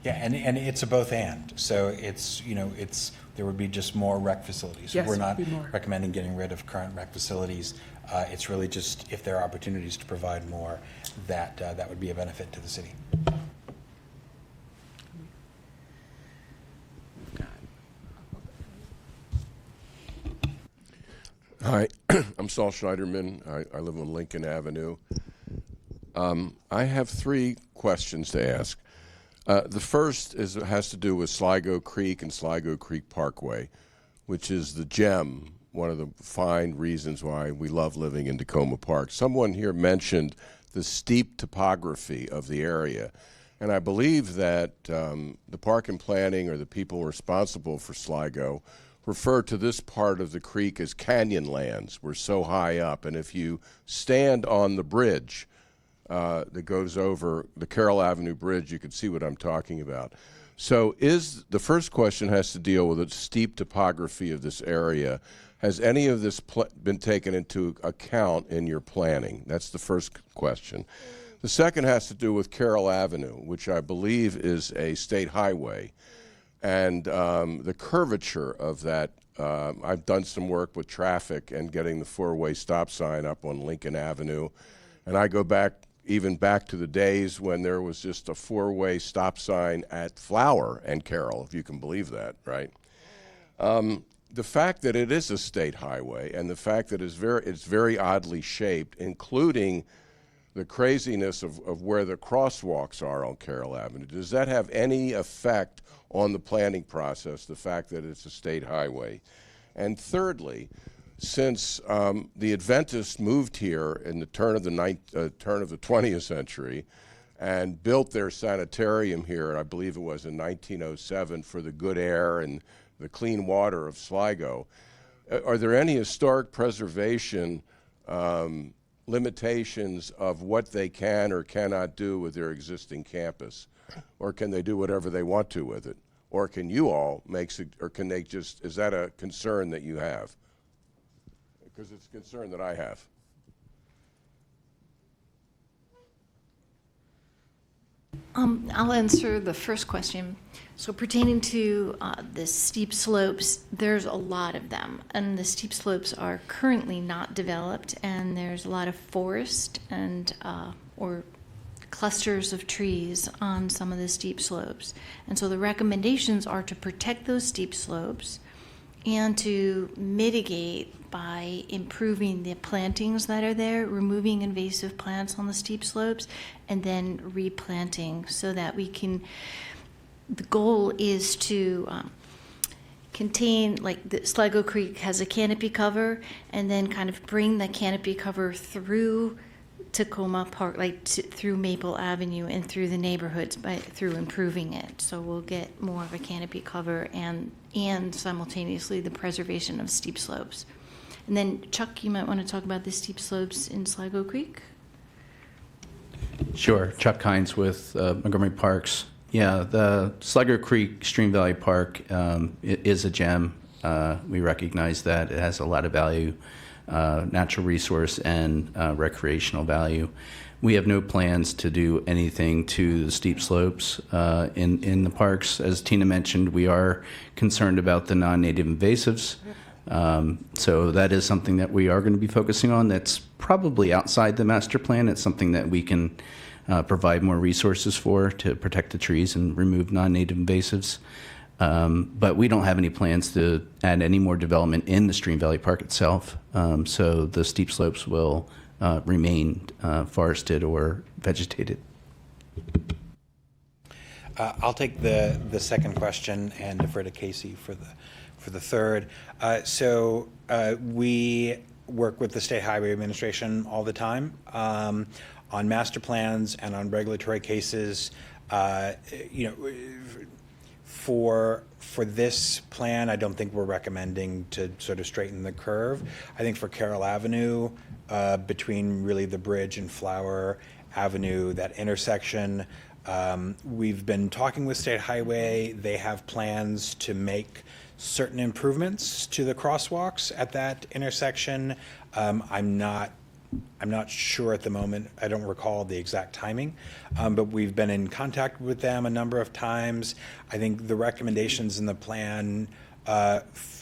F: Yeah, and it's a both and. So there would be just more rec facilities.
A: Yes,
F: We're not
A: would be more.
F: recommending getting rid of current rec facilities. It's really just if there are opportunities to provide more, that would be a benefit to the city.
K: Hi, I'm Saul Schneiderman. I live on Lincoln Avenue. I have 3 questions to ask. The first has to do with Sligo Creek and Sligo Creek Parkway, which is the gem, one of the fine reasons why we love living in Takoma Park. Someone here mentioned the steep topography of the area, and I believe that the park and planning, or the people responsible for Sligo, refer to this part of the creek as canyon lands. We're so high up, and if you stand on the bridge that goes over the Carroll Avenue Bridge, you can see what I'm talking about. So the first question has to deal with the steep topography of this area. Has any of this been taken into account in your planning? That's the first question. The second has to do with Carroll Avenue, which I believe is a state highway. And the curvature of that, I've done some work with traffic and getting the 4-way stop sign up on Lincoln Avenue. And I go back to the days when there was just a 4-way stop sign at Flower and Carroll, if you can believe that, right? The fact that it is a state highway and the fact that it's very oddly shaped, including the craziness of where the crosswalks are on Carroll Avenue, does that have any effect on the planning process, the fact that it's a state highway? And thirdly, since the Adventists moved here in the turn of the 20th century and built their sanitarium here, I believe it was in 1907, for the good air and the clean water of Sligo, are there any historic preservation limitations of what they can or cannot do with their existing campus? Or can they do whatever they want to with it? Or can you all or can they just, is that a concern that you have? Because it's a concern that I have.
E: I'll answer the first question. So pertaining to the steep slopes, there's a lot of them, and the steep slopes are currently not developed, and there's a lot of forest and or clusters of trees on some of the steep slopes. And so the recommendations are to protect those steep slopes and to mitigate by improving the plantings that are there, removing invasive plants on the steep slopes, and then replanting so that we can, the goal is to contain, like the Sligo Creek has a canopy cover, and then kind of bring the canopy cover through Takoma Park, through Maple Avenue and through the neighborhoods through improving it. So we'll get more of a canopy cover and simultaneously the preservation of steep slopes. And then Chuck, you might want to talk about the steep slopes in Sligo Creek.
L: Sure. Chuck Hines with Montgomery Parks. Yeah, the Sligo Creek Stream Valley Park it is a gem. We recognize that it has a lot of value, natural resource and recreational value. We have no plans to do anything to the steep slopes in the parks. As Tina mentioned, we are concerned about the non-native invasives. So that is something that we are going to be focusing on. That's probably outside the master plan. It's something that we can provide more resources for to protect the trees and remove non-native invasives. But we don't have any plans to add any more development in the Stream Valley Park itself. So the steep slopes will remain forested or vegetated.
F: I'll take the second question and defer to Casey for the third. So we work with the State Highway Administration all the time on master plans and on regulatory cases. For this plan, I don't think we're recommending to sort of straighten the curve. I think for Carroll Avenue, between really the bridge and Flower Avenue, that intersection, We've been talking with State Highway. They have plans to make certain improvements to the crosswalks at that intersection. I'm not sure at the moment. I don't recall the exact timing, but we've been in contact with them a number of times. I think the recommendations in the plan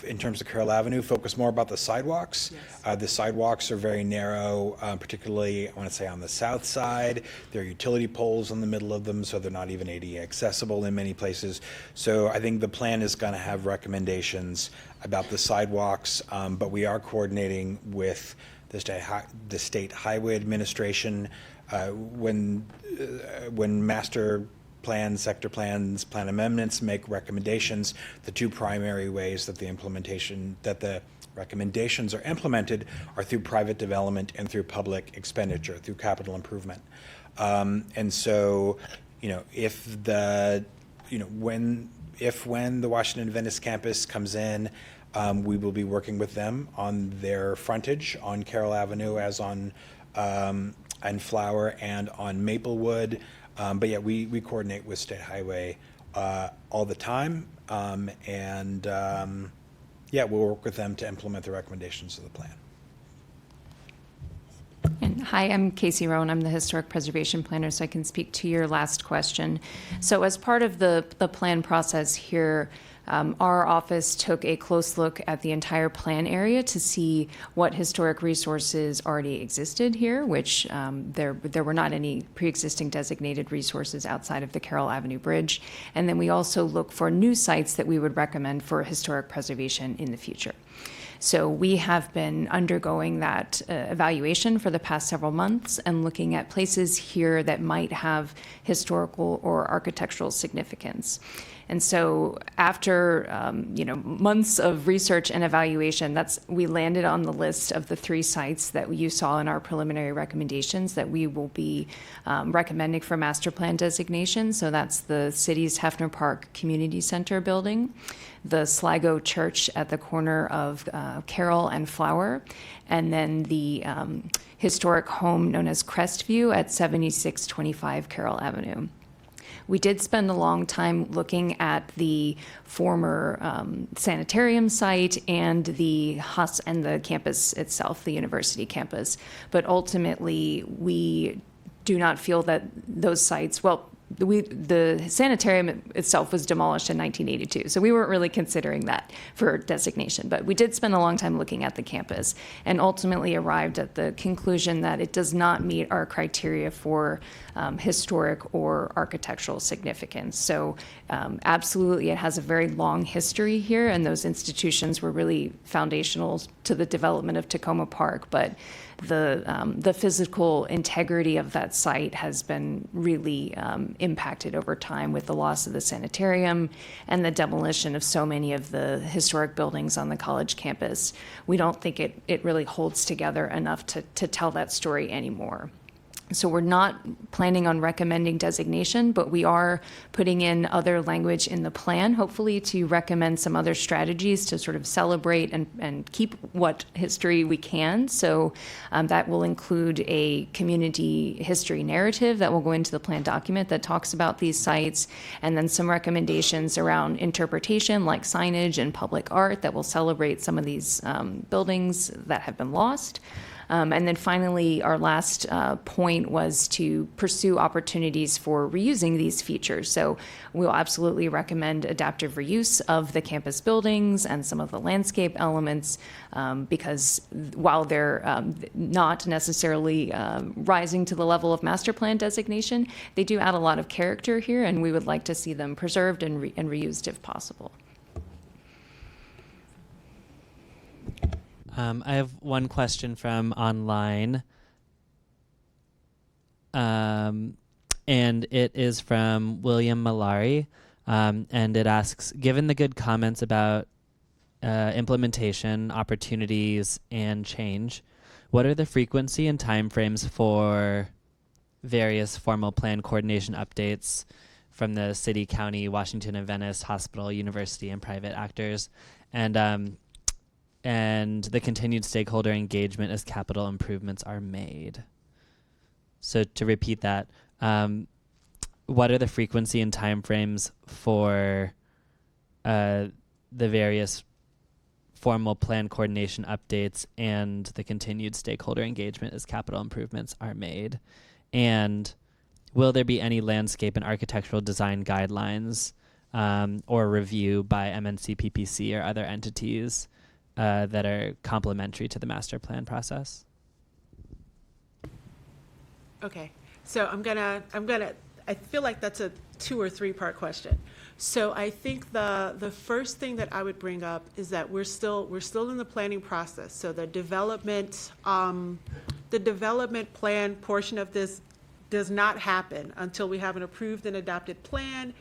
F: in terms of Carroll Avenue focus more about the sidewalks.
A: Yes.
F: The sidewalks are very narrow, particularly, I want to say, on the south side. There are utility poles in the middle of them, so they're not even ADA accessible in many places. So I think the plan is going to have recommendations about the sidewalks, but we are coordinating with the State Highway Administration when master plans, sector plans, plan amendments make recommendations. The two primary ways that the recommendations are implemented are through private development and through public expenditure, through capital improvement. And so, when the Washington Venice campus comes in, we will be working with them on their frontage on Carroll Avenue as on Flower and on Maplewood. But yeah, we coordinate with State Highway all the time, we'll work with them to implement the recommendations of the plan.
M: And hi, I'm Casey Rowan. I'm the Historic Preservation Planner, so I can speak to your last question. So as part of the plan process here, our office took a close look at the entire plan area to see what historic resources already existed here, which there were not any pre-existing designated resources outside of the Carroll Avenue Bridge. And then we also look for new sites that we would recommend for historic preservation in the future. So we have been undergoing that evaluation for the past several months and looking at places here that might have historical or architectural significance. And so after months of research and evaluation, we landed on the list of the 3 sites that you saw in our preliminary recommendations that we will be recommending for master plan designation. So that's the city's Hefner Park Community Center building, the Sligo Church at the corner of Carroll and Flower, and then the historic home known as Crestview at 7625 Carroll Avenue. We did spend a long time looking at the former sanitarium site and the campus itself, the university campus. But ultimately, we do not feel that those sites, the sanitarium itself was demolished in 1982, so we weren't really considering that for designation. But we did spend a long time looking at the campus and ultimately arrived at the conclusion that it does not meet our criteria for historic or architectural significance. So absolutely, it has a very long history here, and those institutions were really foundational to the development of Takoma Park. But the physical integrity of that site has been really impacted over time with the loss of the sanitarium and the demolition of so many of the historic buildings on the college campus. We don't think it really holds together enough to tell that story anymore. So we're not planning on recommending designation, but we are putting in other language in the plan, hopefully to recommend some other strategies to sort of celebrate and keep what history we can. So that will include a community history narrative that will go into the plan document that talks about these sites, and then some recommendations around interpretation like signage and public art that will celebrate some of these buildings that have been lost. And then finally, our last point was to pursue opportunities for reusing these features. So we'll absolutely recommend adaptive reuse of the campus buildings and some of the landscape elements because while they're not necessarily rising to the level of master plan designation, they do add a lot of character here, and we would like to see them preserved and reused if possible.
C: I have one question from online, and it is from William Malari, and it asks, given the good comments about implementation, opportunities, and change, what are the frequency and timeframes for various formal plan coordination updates from the city, county, Washington and Venice, hospital, university, and private actors, and the continued stakeholder engagement as capital improvements are made? So to repeat that, what are the frequency and timeframes for the various formal plan coordination updates and the continued stakeholder engagement as capital improvements are made? And will there be any landscape and architectural design guidelines or review by MNC PPC or other entities that are complementary to the master plan process?
A: Okay, so I feel like that's a 2 or 3 part question. So I think the first thing that I would bring up is that we're still in the planning process. So the development plan portion of this does not happen until we have an approved and adopted plan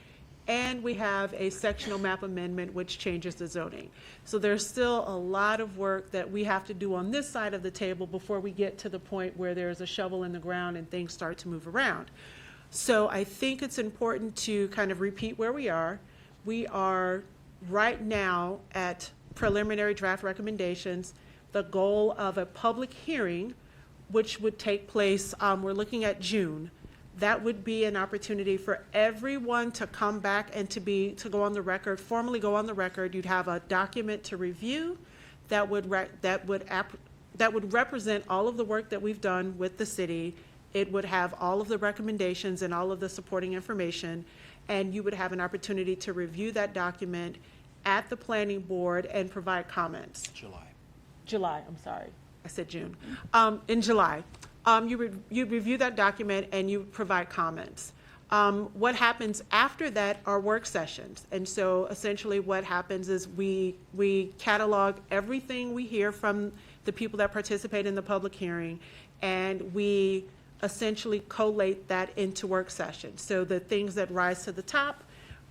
A: and we have a sectional map amendment which changes the zoning. So there's still a lot of work that we have to do on this side of the table before we get to the point where there's a shovel in the ground and things start to move around. So I think it's important to kind of repeat where we are. We are right now at preliminary draft recommendations, the goal of a public hearing, which would take place, we're looking at June. That would be an opportunity for everyone to come back and to go on the record, formally go on the record. You'd have a document to review that would represent all of the work that we've done with the city. It would have all of the recommendations and all of the supporting information, and you would have an opportunity to review that document at the planning board and provide comments. July, I'm sorry, I said June. In July, you review that document and you provide comments. What happens after that are work sessions, and so essentially what happens is we catalog everything we hear from the people that participate in the public hearing, and we essentially collate that into work sessions. So the things that rise to the top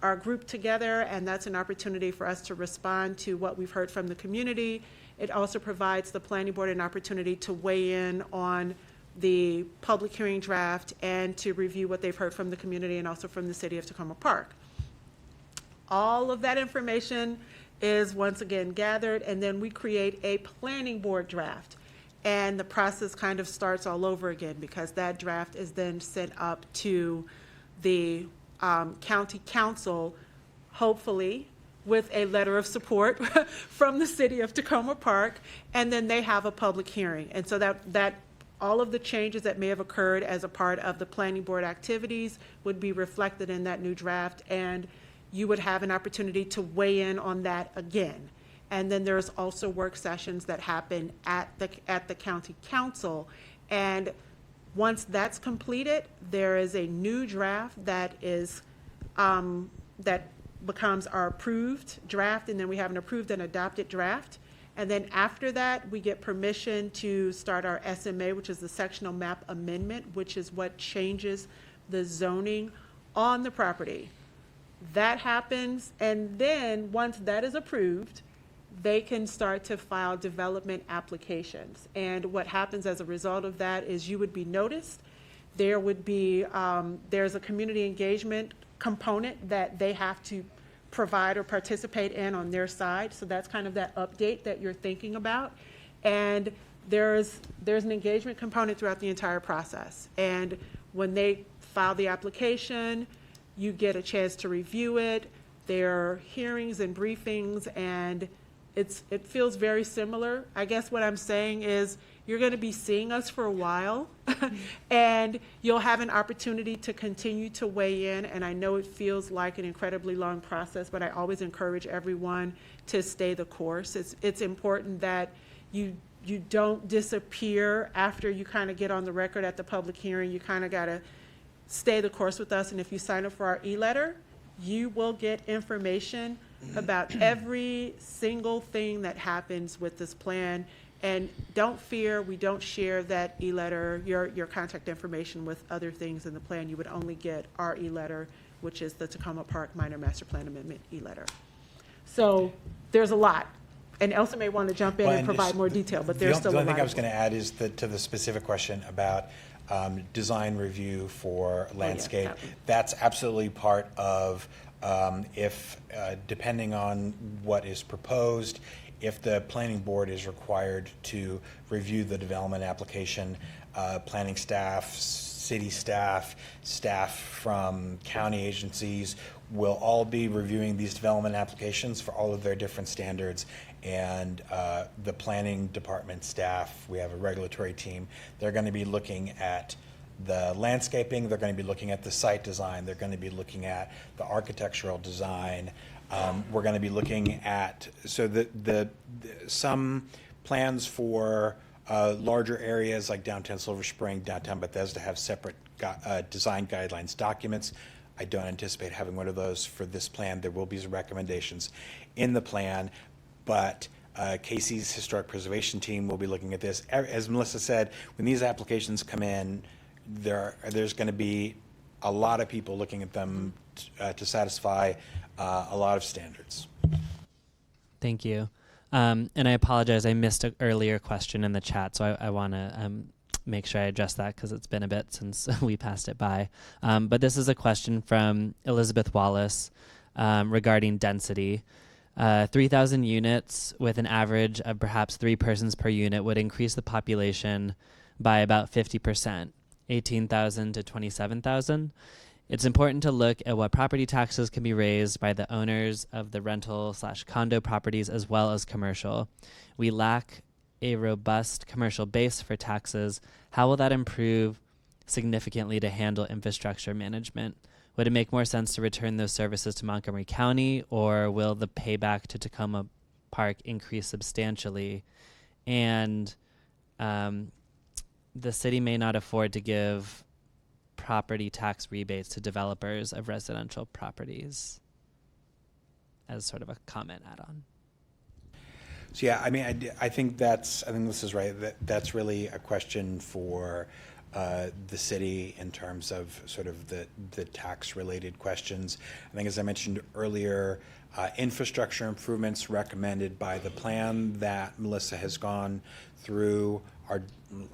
A: are grouped together, and that's an opportunity for us to respond to what we've heard from the community. It also provides the planning board an opportunity to weigh in on the public hearing draft and to review what they've heard from the community and also from the city of Takoma Park. All of that information is once again gathered, and then we create a planning board draft. And the process kind of starts all over again because that draft is then sent up to the county council, hopefully with a letter of support from the city of Takoma Park, and then they have a public hearing. And so that all of the changes that may have occurred as a part of the planning board activities would be reflected in that new draft, and you would have an opportunity to weigh in on that again. And then there's also work sessions that happen at the county council. And once that's completed, there is a new draft that is that becomes our approved draft, and then we have an approved and adopted draft. And then after that, we get permission to start our SMA, which is the sectional map amendment, which is what changes the zoning on the property. That happens, and then once that is approved, they can start to file development applications. And what happens as a result of that is you would be noticed. There would be, there's a community engagement component that they have to provide or participate in on their side. So that's kind of that update that you're thinking about. And there's an engagement component throughout the entire process. And when they file the application, you get a chance to review it. There are hearings and briefings, and it feels very similar. I guess what I'm saying is you're going to be seeing us for a while, and you'll have an opportunity to continue to weigh in. And I know it feels like an incredibly long process, but I always encourage everyone to stay the course. It's important that you don't disappear after you kind of get on the record at the public hearing. You kind of got to stay the course with us. And if you sign up for our e-letter, you will get information about every single thing that happens with this plan. And don't fear, we don't share that e-letter, your contact information with other things in the plan. You would only get our e-letter, which is the Takoma Park Minor Master Plan Amendment e-letter. So there's a lot. And Elsa may want to jump in and provide more detail, but there's still a lot.
F: The only thing I was going to add is that to the specific question about design review for landscape. That's absolutely part of depending on what is proposed, if the planning board is required to review the development application, planning staff, city staff, staff from county agencies will all be reviewing these development applications for all of their different standards. And the planning department staff, we have a regulatory team, they're going to be looking at the landscaping, they're going to be looking at the site design, they're going to be looking at the architectural design. We're going to be looking at, so some plans for larger areas like downtown Silver Spring, downtown Bethesda have separate design guidelines documents. I don't anticipate having one of those for this plan. There will be some recommendations in the plan, but Casey's historic preservation team will be looking at this. As Melissa said, when these applications come in, there's going to be a lot of people looking at them to satisfy a lot of standards.
C: Thank you. And I apologize, I missed an earlier question in the chat, so I want to make sure I address that because it's been a bit since we passed it by. But this is a question from Elizabeth Wallace regarding density. 3,000 units with an average of perhaps 3 persons per unit would increase the population by about 50%, 18,000 to 27,000. It's important to look at what property taxes can be raised by the owners of the rental/condo properties as well as commercial. We lack a robust commercial base for taxes. How will that improve significantly to handle infrastructure management? Would it make more sense to return those services to Montgomery County, or will the payback to Takoma Park increase substantially? And the city may not afford to give property tax rebates to developers of residential properties, as sort of a comment add-on.
F: So yeah, I mean, I think this is right. That's really a question for the city in terms of sort of the tax-related questions. I think, as I mentioned earlier, infrastructure improvements recommended by the plan that Melissa has gone through are,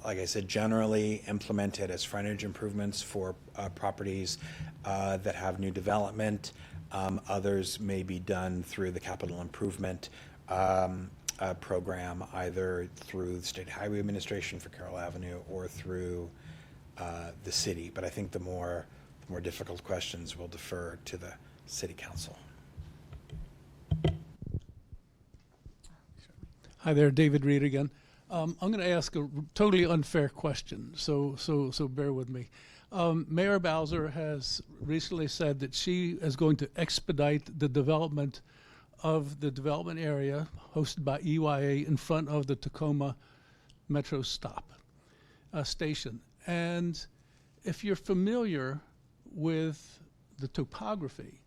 F: like I said, generally implemented as frontage improvements for properties that have new development. Others may be done through the capital improvement program, either through the State Highway Administration for Carroll Avenue or through the city. But I think the more difficult questions will defer to the city council.
D: Hi there, David Reed again. I'm going to ask a totally unfair question, so bear with me. Mayor Bowser has recently said that she is going to expedite the development of the development area hosted by EYA in front of the Takoma Metro station. And if you're familiar with the topography,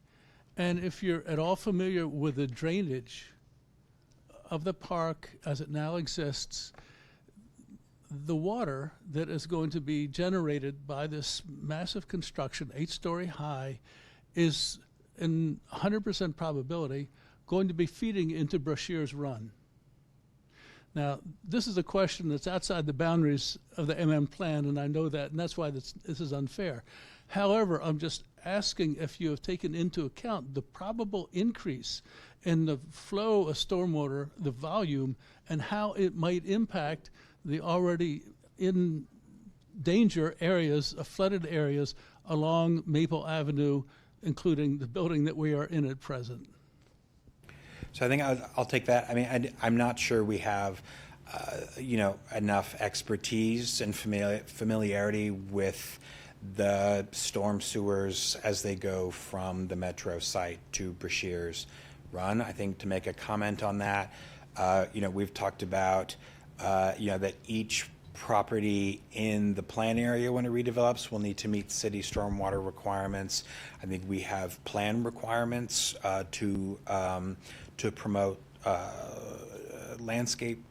D: and if you're at all familiar with the drainage of the park as it now exists, the water that is going to be generated by this massive construction, 8-story high, is in 100% probability going to be feeding into Brashear's Run. Now, this is a question that's outside the boundaries of the MM plan, and I know that, and that's why this is unfair. However, I'm just asking if you have taken into account the probable increase in the flow of stormwater, the volume, and how it might impact the already in danger areas, flooded areas along Maple Avenue, including the building that we are in at present.
F: So I think I'll take that. I mean, I'm not sure we have, enough expertise and familiarity with the storm sewers as they go from the Metro site to Brashear's Run. I think to make a comment on that, we've talked about, that each property in the plan area when it redevelops will need to meet city stormwater requirements. I think we have plan requirements to promote landscape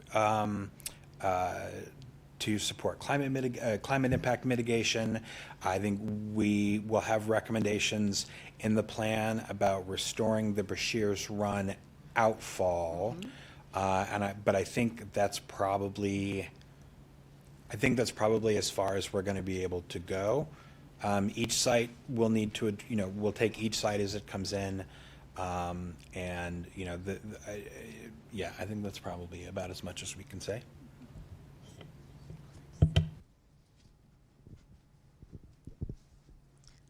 F: to support climate impact mitigation. I think we will have recommendations in the plan about restoring the Brashear's Run outfall. But I think that's probably as far as we're going to be able to go. Each site will need to, we'll take each site as it comes in. I think that's probably about as much as we can say.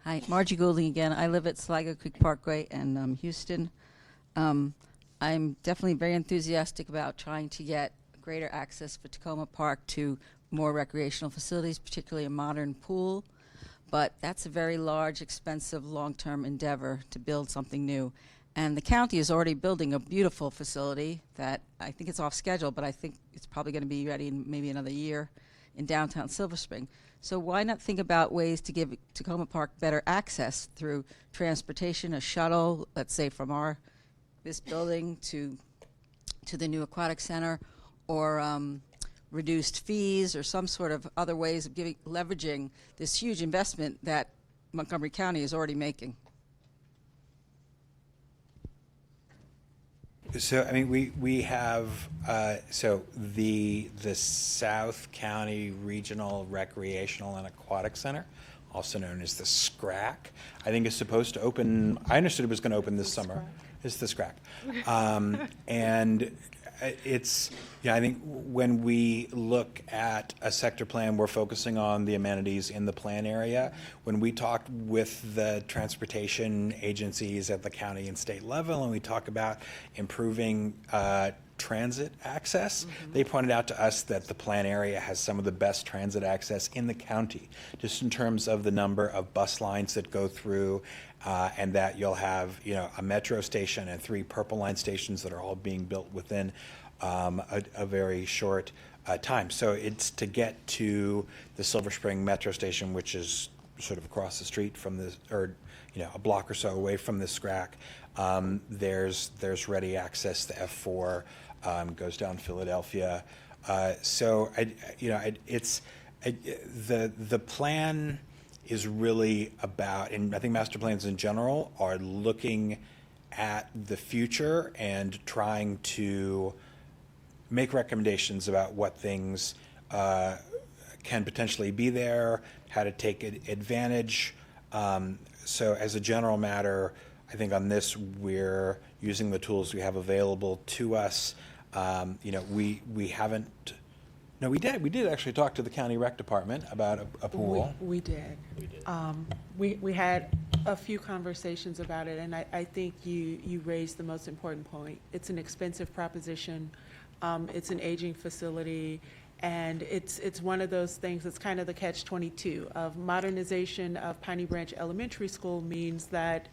H: Hi, Margie Goulding again. I live at Sligo Creek Parkway in Houston. I'm definitely very enthusiastic about trying to get greater access for Takoma Park to more recreational facilities, particularly a modern pool. But that's a very large, expensive, long-term endeavor to build something new. And the county is already building a beautiful facility that I think it's off schedule, but I think it's probably going to be ready in maybe another year in downtown Silver Spring. So why not think about ways to give Takoma Park better access through transportation, a shuttle, let's say from this building to the new aquatic center, or reduced fees, or some sort of other ways of leveraging this huge investment that Montgomery County is already making.
F: So, I mean, we have, so the South County Regional Recreational and Aquatic Center, also known as the SCRAC, I think is supposed to open, I understood it was going to open this summer. It's the SCRAC. And it's, I think when we look at a sector plan, we're focusing on the amenities in the plan area. When we talked with the transportation agencies at the county and state level, and we talk about improving transit access, they pointed out to us that the plan area has some of the best transit access in the county, just in terms of the number of bus lines that go through, and that you'll have, a metro station and 3 Purple Line stations that are all being built within a very short time. So it's to get to the Silver Spring metro station, which is sort of across the street from the, or a block or so away from the SCRAC. There's ready access. The F4 goes down Philadelphia. So the plan is really about, and I think master plans in general are looking at the future and trying to make recommendations about what things can potentially be there, how to take advantage. So as a general matter, I think on this, we're using the tools we have available to us. We haven't, no, we did actually talk to the county rec department about a pool.
A: We did. We had a few conversations about it, and I think you raised the most important point. It's an expensive proposition. It's an aging facility, and it's one of those things that's kind of the catch-22 of modernization of Piney Branch Elementary School means that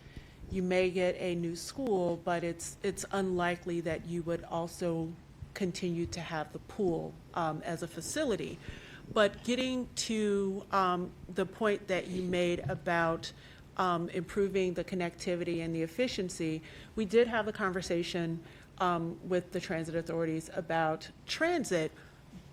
A: you may get a new school, but it's unlikely that you would also continue to have the pool as a facility. But getting to the point that you made about improving the connectivity and the efficiency, we did have a conversation with the transit authorities about transit,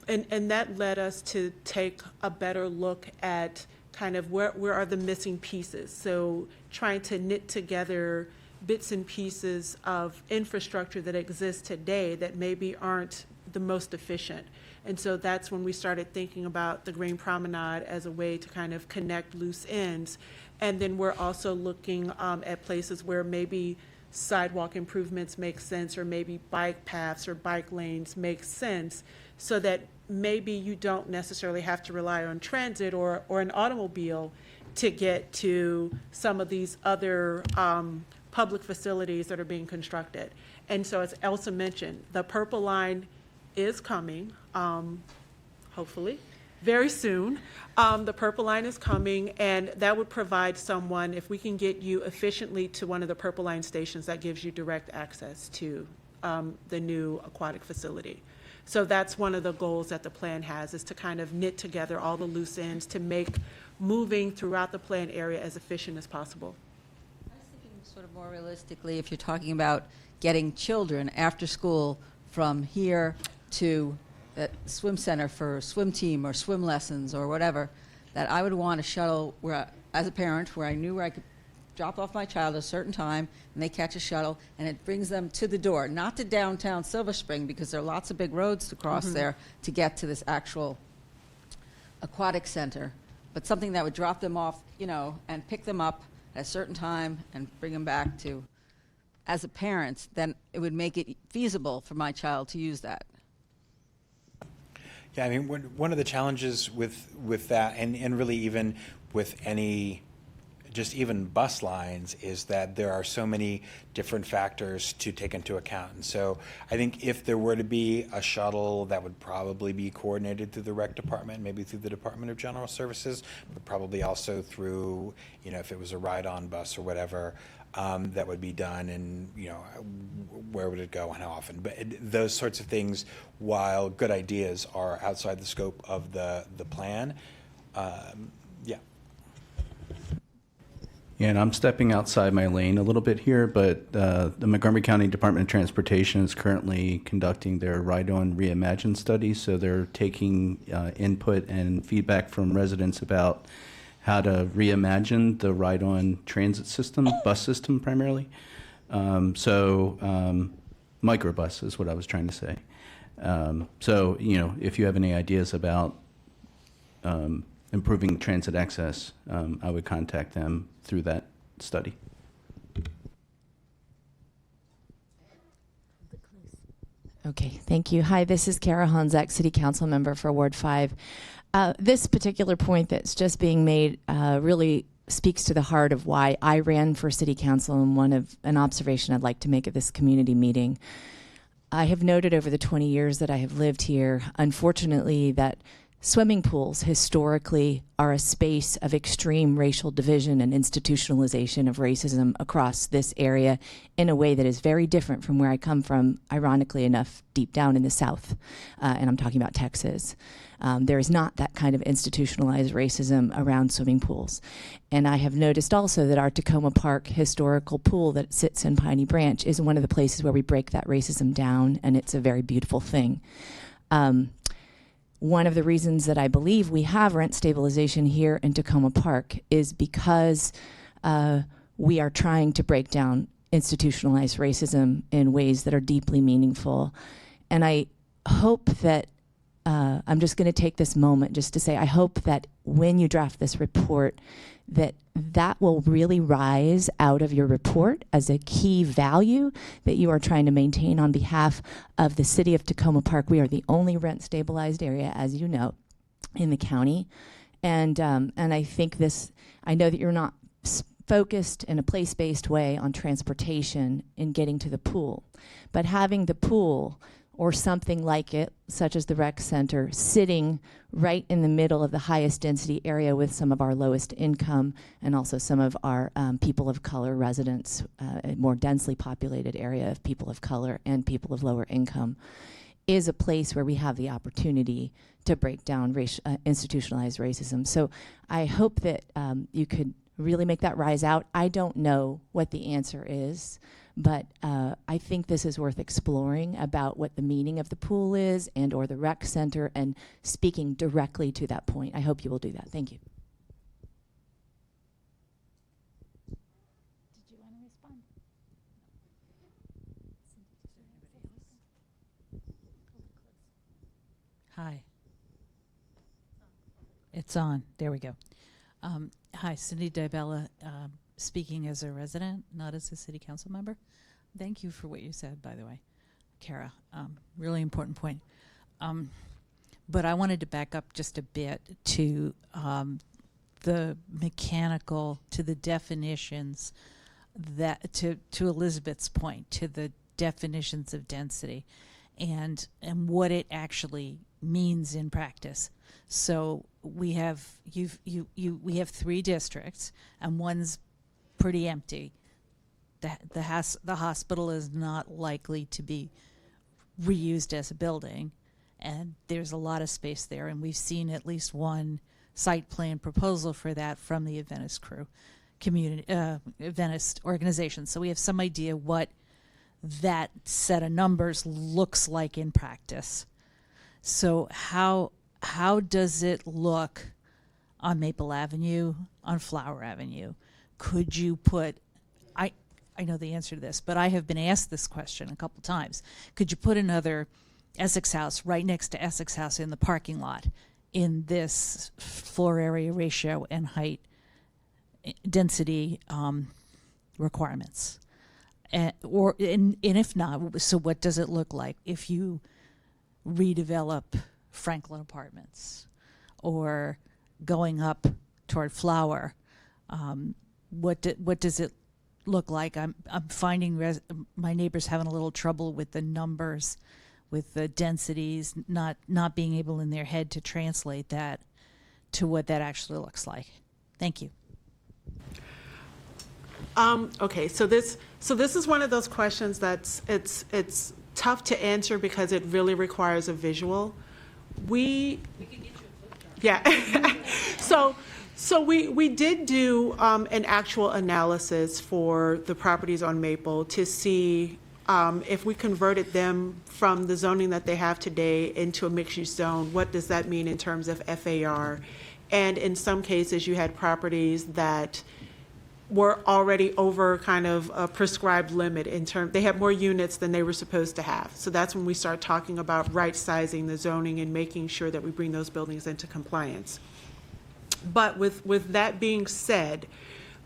A: and that led us to take a better look at kind of where are the missing pieces. So trying to knit together bits and pieces of infrastructure that exists today that maybe aren't the most efficient. And so that's when we started thinking about the Green Promenade as a way to kind of connect loose ends. And then we're also looking at places where maybe sidewalk improvements make sense, or maybe bike paths or bike lanes make sense, so that maybe you don't necessarily have to rely on transit or an automobile to get to some of these other public facilities that are being constructed. And so as Elsa mentioned, the Purple Line is coming, hopefully, very soon. The Purple Line is coming, and that would provide someone, if we can get you efficiently to one of the Purple Line stations, that gives you direct access to the new aquatic facility. So that's one of the goals that the plan has, is to kind of knit together all the loose ends to make moving throughout the plan area as efficient as possible.
H: I was thinking sort of more realistically, if you're talking about getting children after school from here to that swim center for swim team or swim lessons or whatever, that I would want a shuttle where, as a parent, where I knew where I could drop off my child at a certain time, and they catch a shuttle, and it brings them to the door, not to downtown Silver Spring, because there are lots of big roads to cross there to get to this actual aquatic center, but something that would drop them off, and pick them up at a certain time and bring them back to, as a parent, then it would make it feasible for my child to use that.
F: Yeah, I mean, one of the challenges with that, and really even with any just even bus lines is that there are so many different factors to take into account. And so I think if there were to be a shuttle, that would probably be coordinated through the rec department, maybe through the Department of General Services, but probably also through, if it was a ride-on bus or whatever, that would be done, and where would it go and how often. But those sorts of things, while good ideas, are outside the scope of the plan. Yeah.
L: Yeah, and I'm stepping outside my lane a little bit here, but the Montgomery County Department of Transportation is currently conducting their Ride-On Reimagine study, so they're taking input and feedback from residents about how to reimagine the ride-on transit system, bus system primarily. Microbus is what I was trying to say. If you have any ideas about improving transit access, I would contact them through that study.
N: Okay, thank you. Hi, this is Kara Honzak, City Council member for Ward 5. This particular point that's just being made really speaks to the heart of why I ran for City Council, and an observation I'd like to make at this community meeting. I have noted over the 20 years that I have lived here, unfortunately, that swimming pools historically are a space of extreme racial division and institutionalization of racism across this area in a way that is very different from where I come from, ironically enough, deep down in the South, and I'm talking about Texas. There is not that kind of institutionalized racism around swimming pools. And I have noticed also that our Takoma Park historical pool that sits in Piney Branch is one of the places where we break that racism down, and it's a very beautiful thing. One of the reasons that I believe we have rent stabilization here in Takoma Park is because we are trying to break down institutionalized racism in ways that are deeply meaningful. And I hope that, I'm just going to take this moment just to say, I hope that when you draft this report, that will really rise out of your report as a key value that you are trying to maintain on behalf of the city of Takoma Park. We are the only rent stabilized area, as you know, in the county. And I think I know that you're not focused in a place-based way on transportation in getting to the pool, but having the pool or something like it, such as the rec center, sitting right in the middle of the highest density area with some of our lowest income and also some of our people of color residents, a more densely populated area of people of color and people of lower income, is a place where we have the opportunity to break down institutionalized racism. So I hope that you could really make that rise out. I don't know what the answer is, but I think this is worth exploring about what the meaning of the pool is and or the rec center, and speaking directly to that point. I hope you will do that. Thank you.
B: Did you want to respond?
O: Hi. It's on. There we go. Hi, Cindy DiBella, speaking as a resident, not as a city council member. Thank you for what you said, by the way, Kara. Really important point. But I wanted to back up just a bit to the mechanical, to the definitions, that to Elizabeth's point, to the definitions of density and what it actually means in practice. So we have we have 3 districts, and one's pretty empty. The hospital is not likely to be reused as a building, and there's a lot of space there, and we've seen at least one site plan proposal for that from the Adventist crew, Adventist organization. So we have some idea what that set of numbers looks like in practice. So how does it look on Maple Avenue, on Flower Avenue? Could you put, I know the answer to this, but I have been asked this question a couple times. Could you put another Essex House right next to Essex House in the parking lot in this floor area ratio and height density requirements? And if not, so what does it look like if you redevelop Franklin Apartments or going up toward Flower? what does it look like? I'm finding my neighbors having a little trouble with the numbers, with the densities, not being able in their head to translate that to what that actually looks like. Thank you.
A: Okay, so this is one of those questions that's it's tough to answer because it really requires a visual. Yeah. So we did do an actual analysis for the properties on Maple to see if we converted them from the zoning that they have today into a mixed-use zone, what does that mean in terms of FAR? And in some cases, you had properties that were already over kind of a prescribed limit in terms, they had more units than they were supposed to have. So that's when we start talking about right-sizing the zoning and making sure that we bring those buildings into compliance. But with that being said,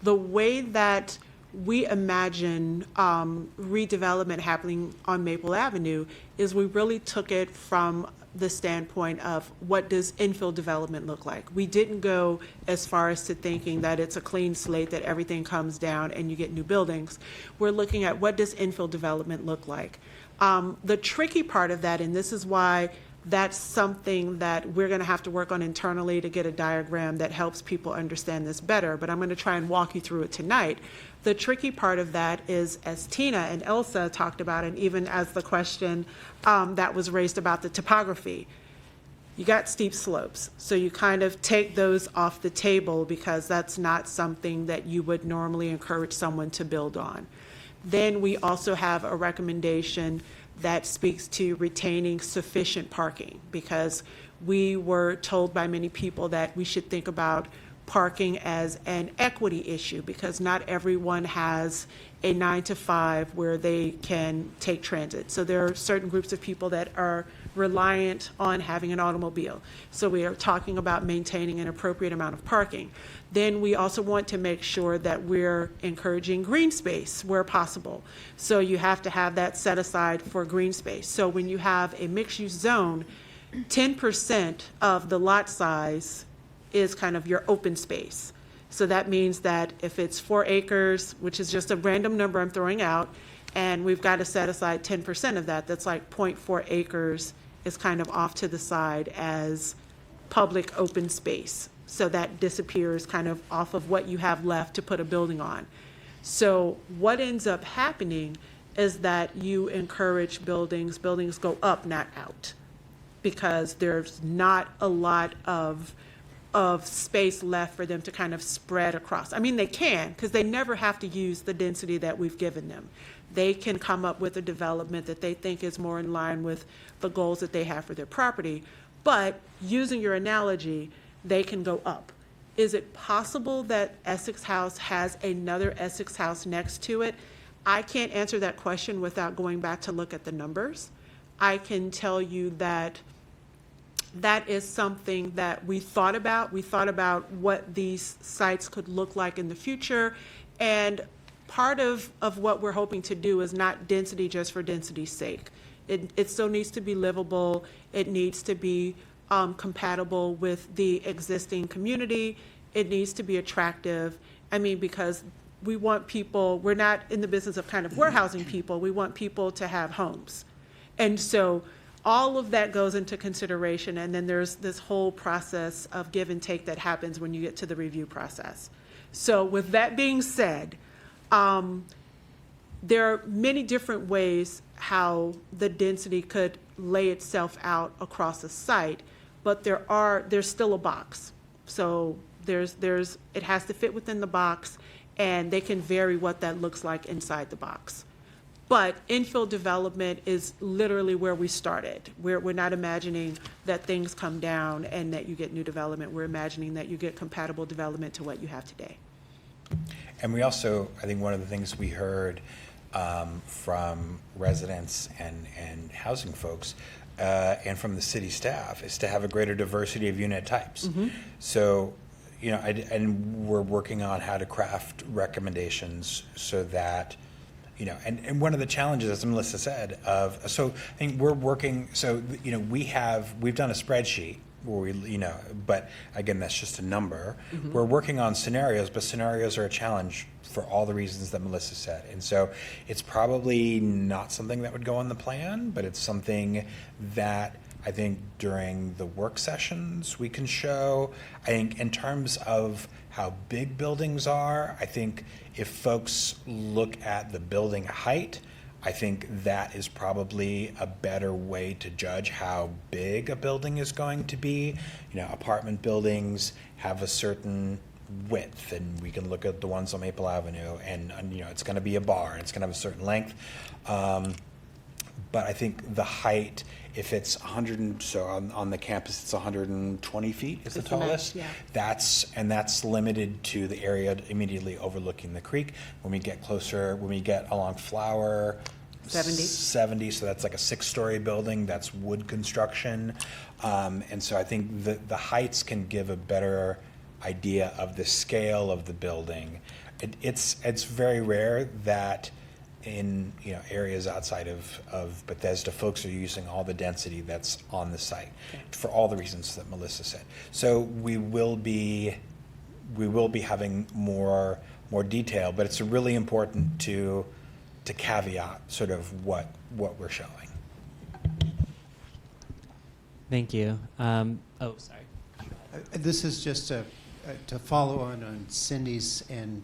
A: the way that we imagine redevelopment happening on Maple Avenue is we really took it from the standpoint of what does infill development look like. We didn't go as far as to thinking that it's a clean slate, that everything comes down and you get new buildings. We're looking at what does infill development look like. The tricky part of that, and this is why that's something that we're going to have to work on internally to get a diagram that helps people understand this better, but I'm going to try and walk you through it tonight. The tricky part of that is, as Tina and Elsa talked about, and even as the question that was raised about the topography, you got steep slopes. So you kind of take those off the table because that's not something that you would normally encourage someone to build on. Then we also have a recommendation that speaks to retaining sufficient parking, because we were told by many people that we should think about parking as an equity issue, because not everyone has a 9 to 5 where they can take transit. So there are certain groups of people that are reliant on having an automobile. So we are talking about maintaining an appropriate amount of parking. Then we also want to make sure that we're encouraging green space where possible. So you have to have that set aside for green space. So when you have a mixed-use zone, 10% of the lot size is kind of your open space. So that means that if it's 4 acres, which is just a random number I'm throwing out, and we've got to set aside 10% of that, that's like 0.4 acres is kind of off to the side as public open space. So that disappears kind of off of what you have left to put a building on. So what ends up happening is that you encourage buildings go up, not out, because there's not a lot of space left for them to kind of spread across. I mean, they can, because they never have to use the density that we've given them. They can come up with a development that they think is more in line with the goals that they have for their property. But using your analogy, they can go up. Is it possible that Essex House has another Essex House next to it? I can't answer that question without going back to look at the numbers. I can tell you that that is something that we thought about. We thought about what these sites could look like in the future. And part of what we're hoping to do is not density just for density's sake. It still needs to be livable. It needs to be compatible with the existing community. It needs to be attractive. I mean, because we want people, we're not in the business of kind of warehousing people. We want people to have homes. And so all of that goes into consideration, and then there's this whole process of give and take that happens when you get to the review process. So with that being said, there are many different ways how the density could lay itself out across a site, but there's still a box. So it has to fit within the box, and they can vary what that looks like inside the box. But infill development is literally where we started. We're not imagining that things come down and that you get new development. We're imagining that you get compatible development to what you have today.
F: And we also, I think one of the things we heard from residents and housing folks and from the city staff is to have a greater diversity of unit types. Mm-hmm. So, you know, and we're working on how to craft recommendations so that, you know, and one of the challenges, as Melissa said, so I think we're working, so, you know, we've done a spreadsheet but again, that's just a number. We're working on scenarios, but scenarios are a challenge for all the reasons that Melissa said. And so it's probably not something that would go on the plan, but it's something that I think during the work sessions we can show. I think in terms of how big buildings are, I think if folks look at the building height, I think that is probably a better way to judge how big a building is going to be. Apartment buildings have a certain width, and we can look at the ones on Maple Avenue, and it's going to be a bar, and it's going to have a certain length. But I think the height, if it's 100, so on the campus it's 120 feet is the tallest.
A: Yeah.
F: That's limited to the area immediately overlooking the creek. When we get closer, when we get along Flower, 70, so that's like a 6-story building. That's wood construction, and so I think the heights can give a better idea of the scale of the building. It's very rare that in areas outside of Bethesda, folks are using all the density that's on the site for all the reasons that Melissa said. So we will be having more detail, but it's really important to caveat sort of what we're showing.
C: Thank you. Sorry.
G: This is just to follow on Cindy's and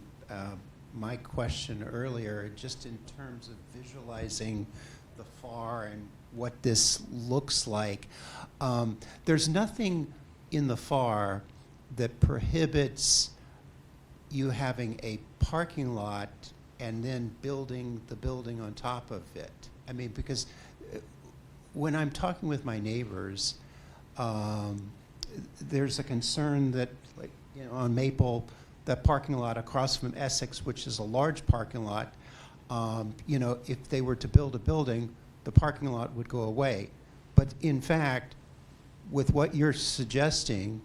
G: my question earlier, just in terms of visualizing the FAR and what this looks like. There's nothing in the FAR that prohibits you having a parking lot and then building the building on top of it. I mean, because when I'm talking with my neighbors, there's a concern that, like, on Maple, that parking lot across from Essex, which is a large parking lot, if they were to build a building, the parking lot would go away. But in fact, with what you're suggesting,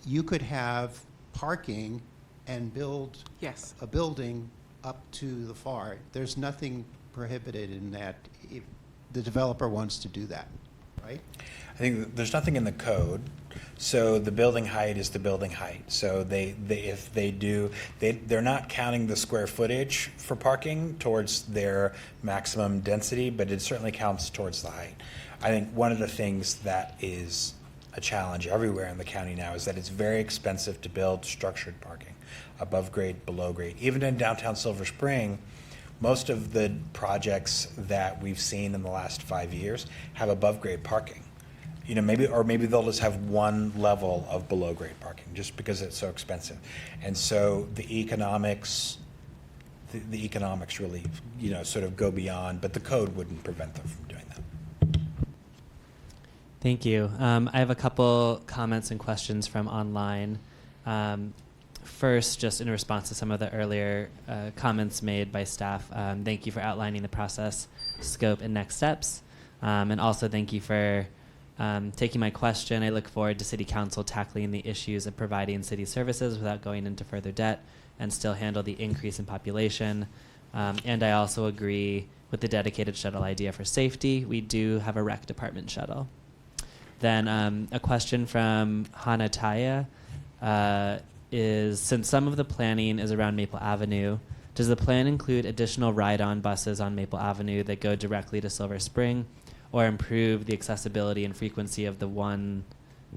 G: you could have parking and build a building up to the FAR. There's nothing prohibited in that if the developer wants to do that, right?
F: I think there's nothing in the code. So the building height is the building height. So they're not counting the square footage for parking towards their maximum density, but it certainly counts towards the height. I think one of the things that is a challenge everywhere in the county now is that it's very expensive to build structured parking, above grade, below grade. Even in downtown Silver Spring, most of the projects that we've seen in the last 5 years have above grade parking. Maybe they'll just have one level of below grade parking just because it's so expensive. And so the economics really, sort of go beyond, but the code wouldn't prevent them from doing that.
C: Thank you. I have a couple comments and questions from online. First, just in response to some of the earlier comments made by staff, thank you for outlining the process, scope, and next steps. And also thank you for taking my question. I look forward to City Council tackling the issues of providing city services without going into further debt and still handle the increase in population. And I also agree with the dedicated shuttle idea for safety. We do have a rec department shuttle. Then a question from Hana Taya is, since some of the planning is around Maple Avenue, does the plan include additional ride-on buses on Maple Avenue that go directly to Silver Spring, or improve the accessibility and frequency of the one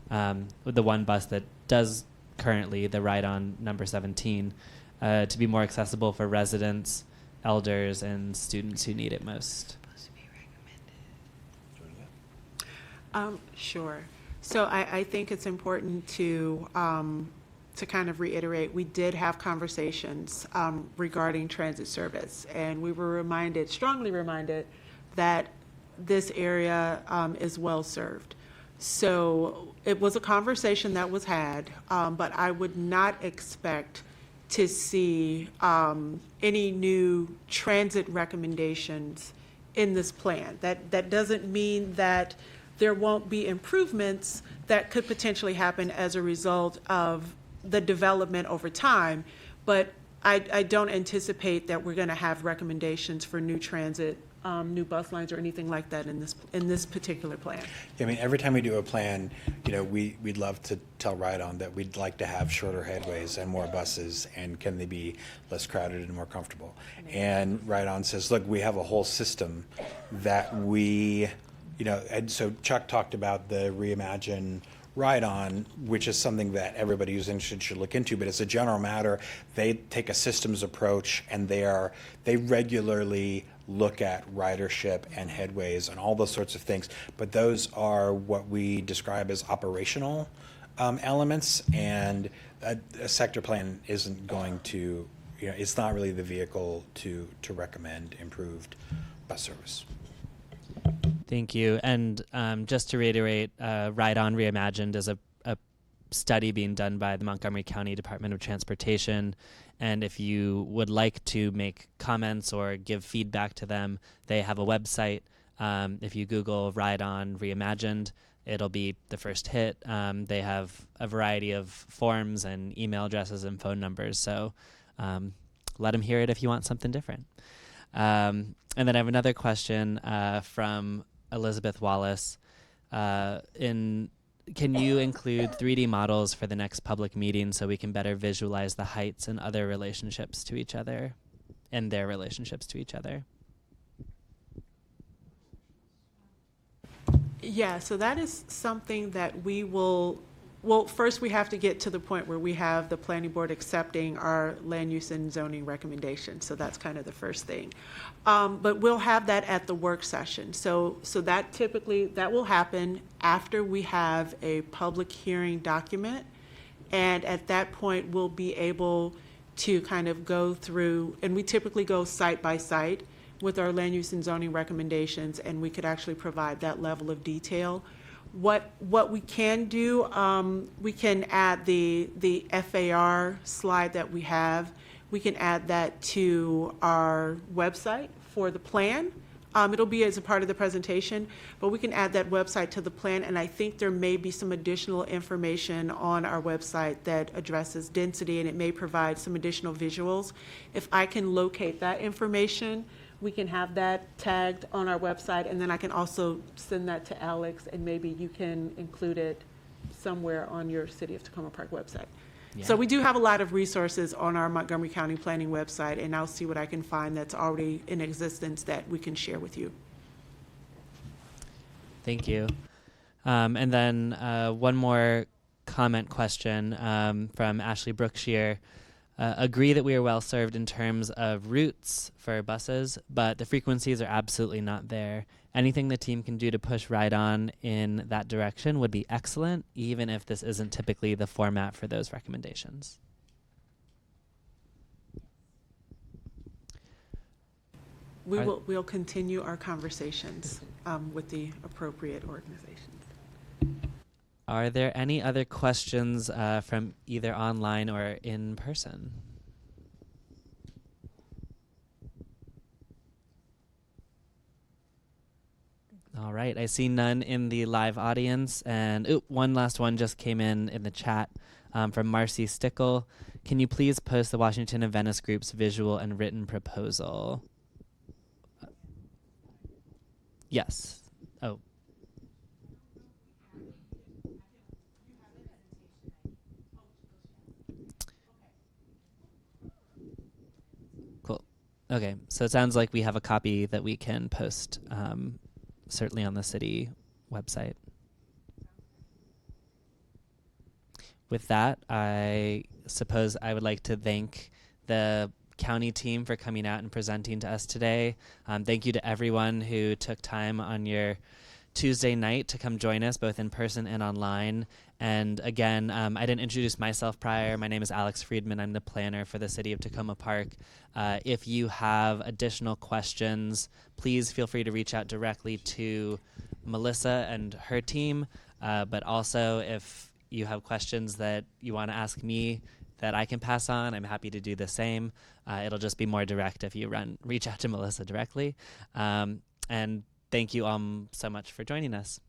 C: bus that does currently, the ride-on number 17, to be more accessible for residents, elders, and students who need it most?
A: Sure. So I think it's important to kind of reiterate, we did have conversations regarding transit service, and we were strongly reminded that this area is well served. So it was a conversation that was had, but I would not expect to see any new transit recommendations in this plan. That doesn't mean that there won't be improvements that could potentially happen as a result of the development over time, but I don't anticipate that we're going to have recommendations for new transit new bus lines or anything like that in this particular plan.
F: I mean, every time we do a plan, you know, we'd love to tell Ride-On that we'd like to have shorter headways and more buses, and can they be less crowded and more comfortable? And Ride-On says, look, we have a whole system that we, you know, and so Chuck talked about the Reimagine Ride-On, which is something that everybody who's interested should look into, but as a general matter, they take a systems approach, and they regularly look at ridership and headways and all those sorts of things, but those are what we describe as operational elements, and a sector plan isn't going to, you know, it's not really the vehicle to recommend improved bus service.
C: Thank you. And just to reiterate, Ride-On Reimagined is a study being done by the Montgomery County Department of Transportation. And if you would like to make comments or give feedback to them, they have a website. If you Google Ride-On Reimagined, it'll be the first hit. They have a variety of forms and email addresses and phone numbers. So let them hear it if you want something different. And then I have another question from Elizabeth Wallace. Can you include 3D models for the next public meeting so we can better visualize the heights and other relationships to each other and their relationships to each other?
A: Yeah, so that is something that we will, well, first we have to get to the point where we have the planning board accepting our land use and zoning recommendations. So that's kind of the first thing. But we'll have that at the work session. So that typically, that will happen after we have a public hearing document. And at that point, we'll be able to kind of go through, and we typically go site by site with our land use and zoning recommendations, and we could actually provide that level of detail. What we can do, we can add the FAR slide that we have. We can add that to our website for the plan. It'll be as a part of the presentation, but we can add that website to the plan, and I think there may be some additional information on our website that addresses density, and it may provide some additional visuals. If I can locate that information, we can have that tagged on our website, and then I can also send that to Alex, and maybe you can include it somewhere on your City of Takoma Park website. Yeah. So we do have a lot of resources on our Montgomery County Planning website, and I'll see what I can find that's already in existence that we can share with you.
C: Thank you. And then one more comment question from Ashley Brookshire. Agree that we are well served in terms of routes for buses, but the frequencies are absolutely not there. Anything the team can do to push Ride-On in that direction would be excellent, even if this isn't typically the format for those recommendations.
A: We'll continue our conversations with the appropriate organizations.
C: Are there any other questions from either online or in person? All right, I see none in the live audience. And one last one just came in the chat from Marcy Stickle. Can you please post the Washington and Venice Group's visual and written proposal? Yes. Oh. Cool. Okay, so it sounds like we have a copy that we can post certainly on the city website. With that, I suppose I would like to thank the county team for coming out and presenting to us today. Thank you to everyone who took time on your Tuesday night to come join us, both in person and online. And again, I didn't introduce myself prior. My name is Alex Friedman. I'm the planner for the City of Takoma Park. If you have additional questions, please feel free to reach out directly to Melissa and her team. But also, if you have questions that you want to ask me that I can pass on, I'm happy to do the same. It'll just be more direct if you reach out to Melissa directly. And thank you all so much for joining us.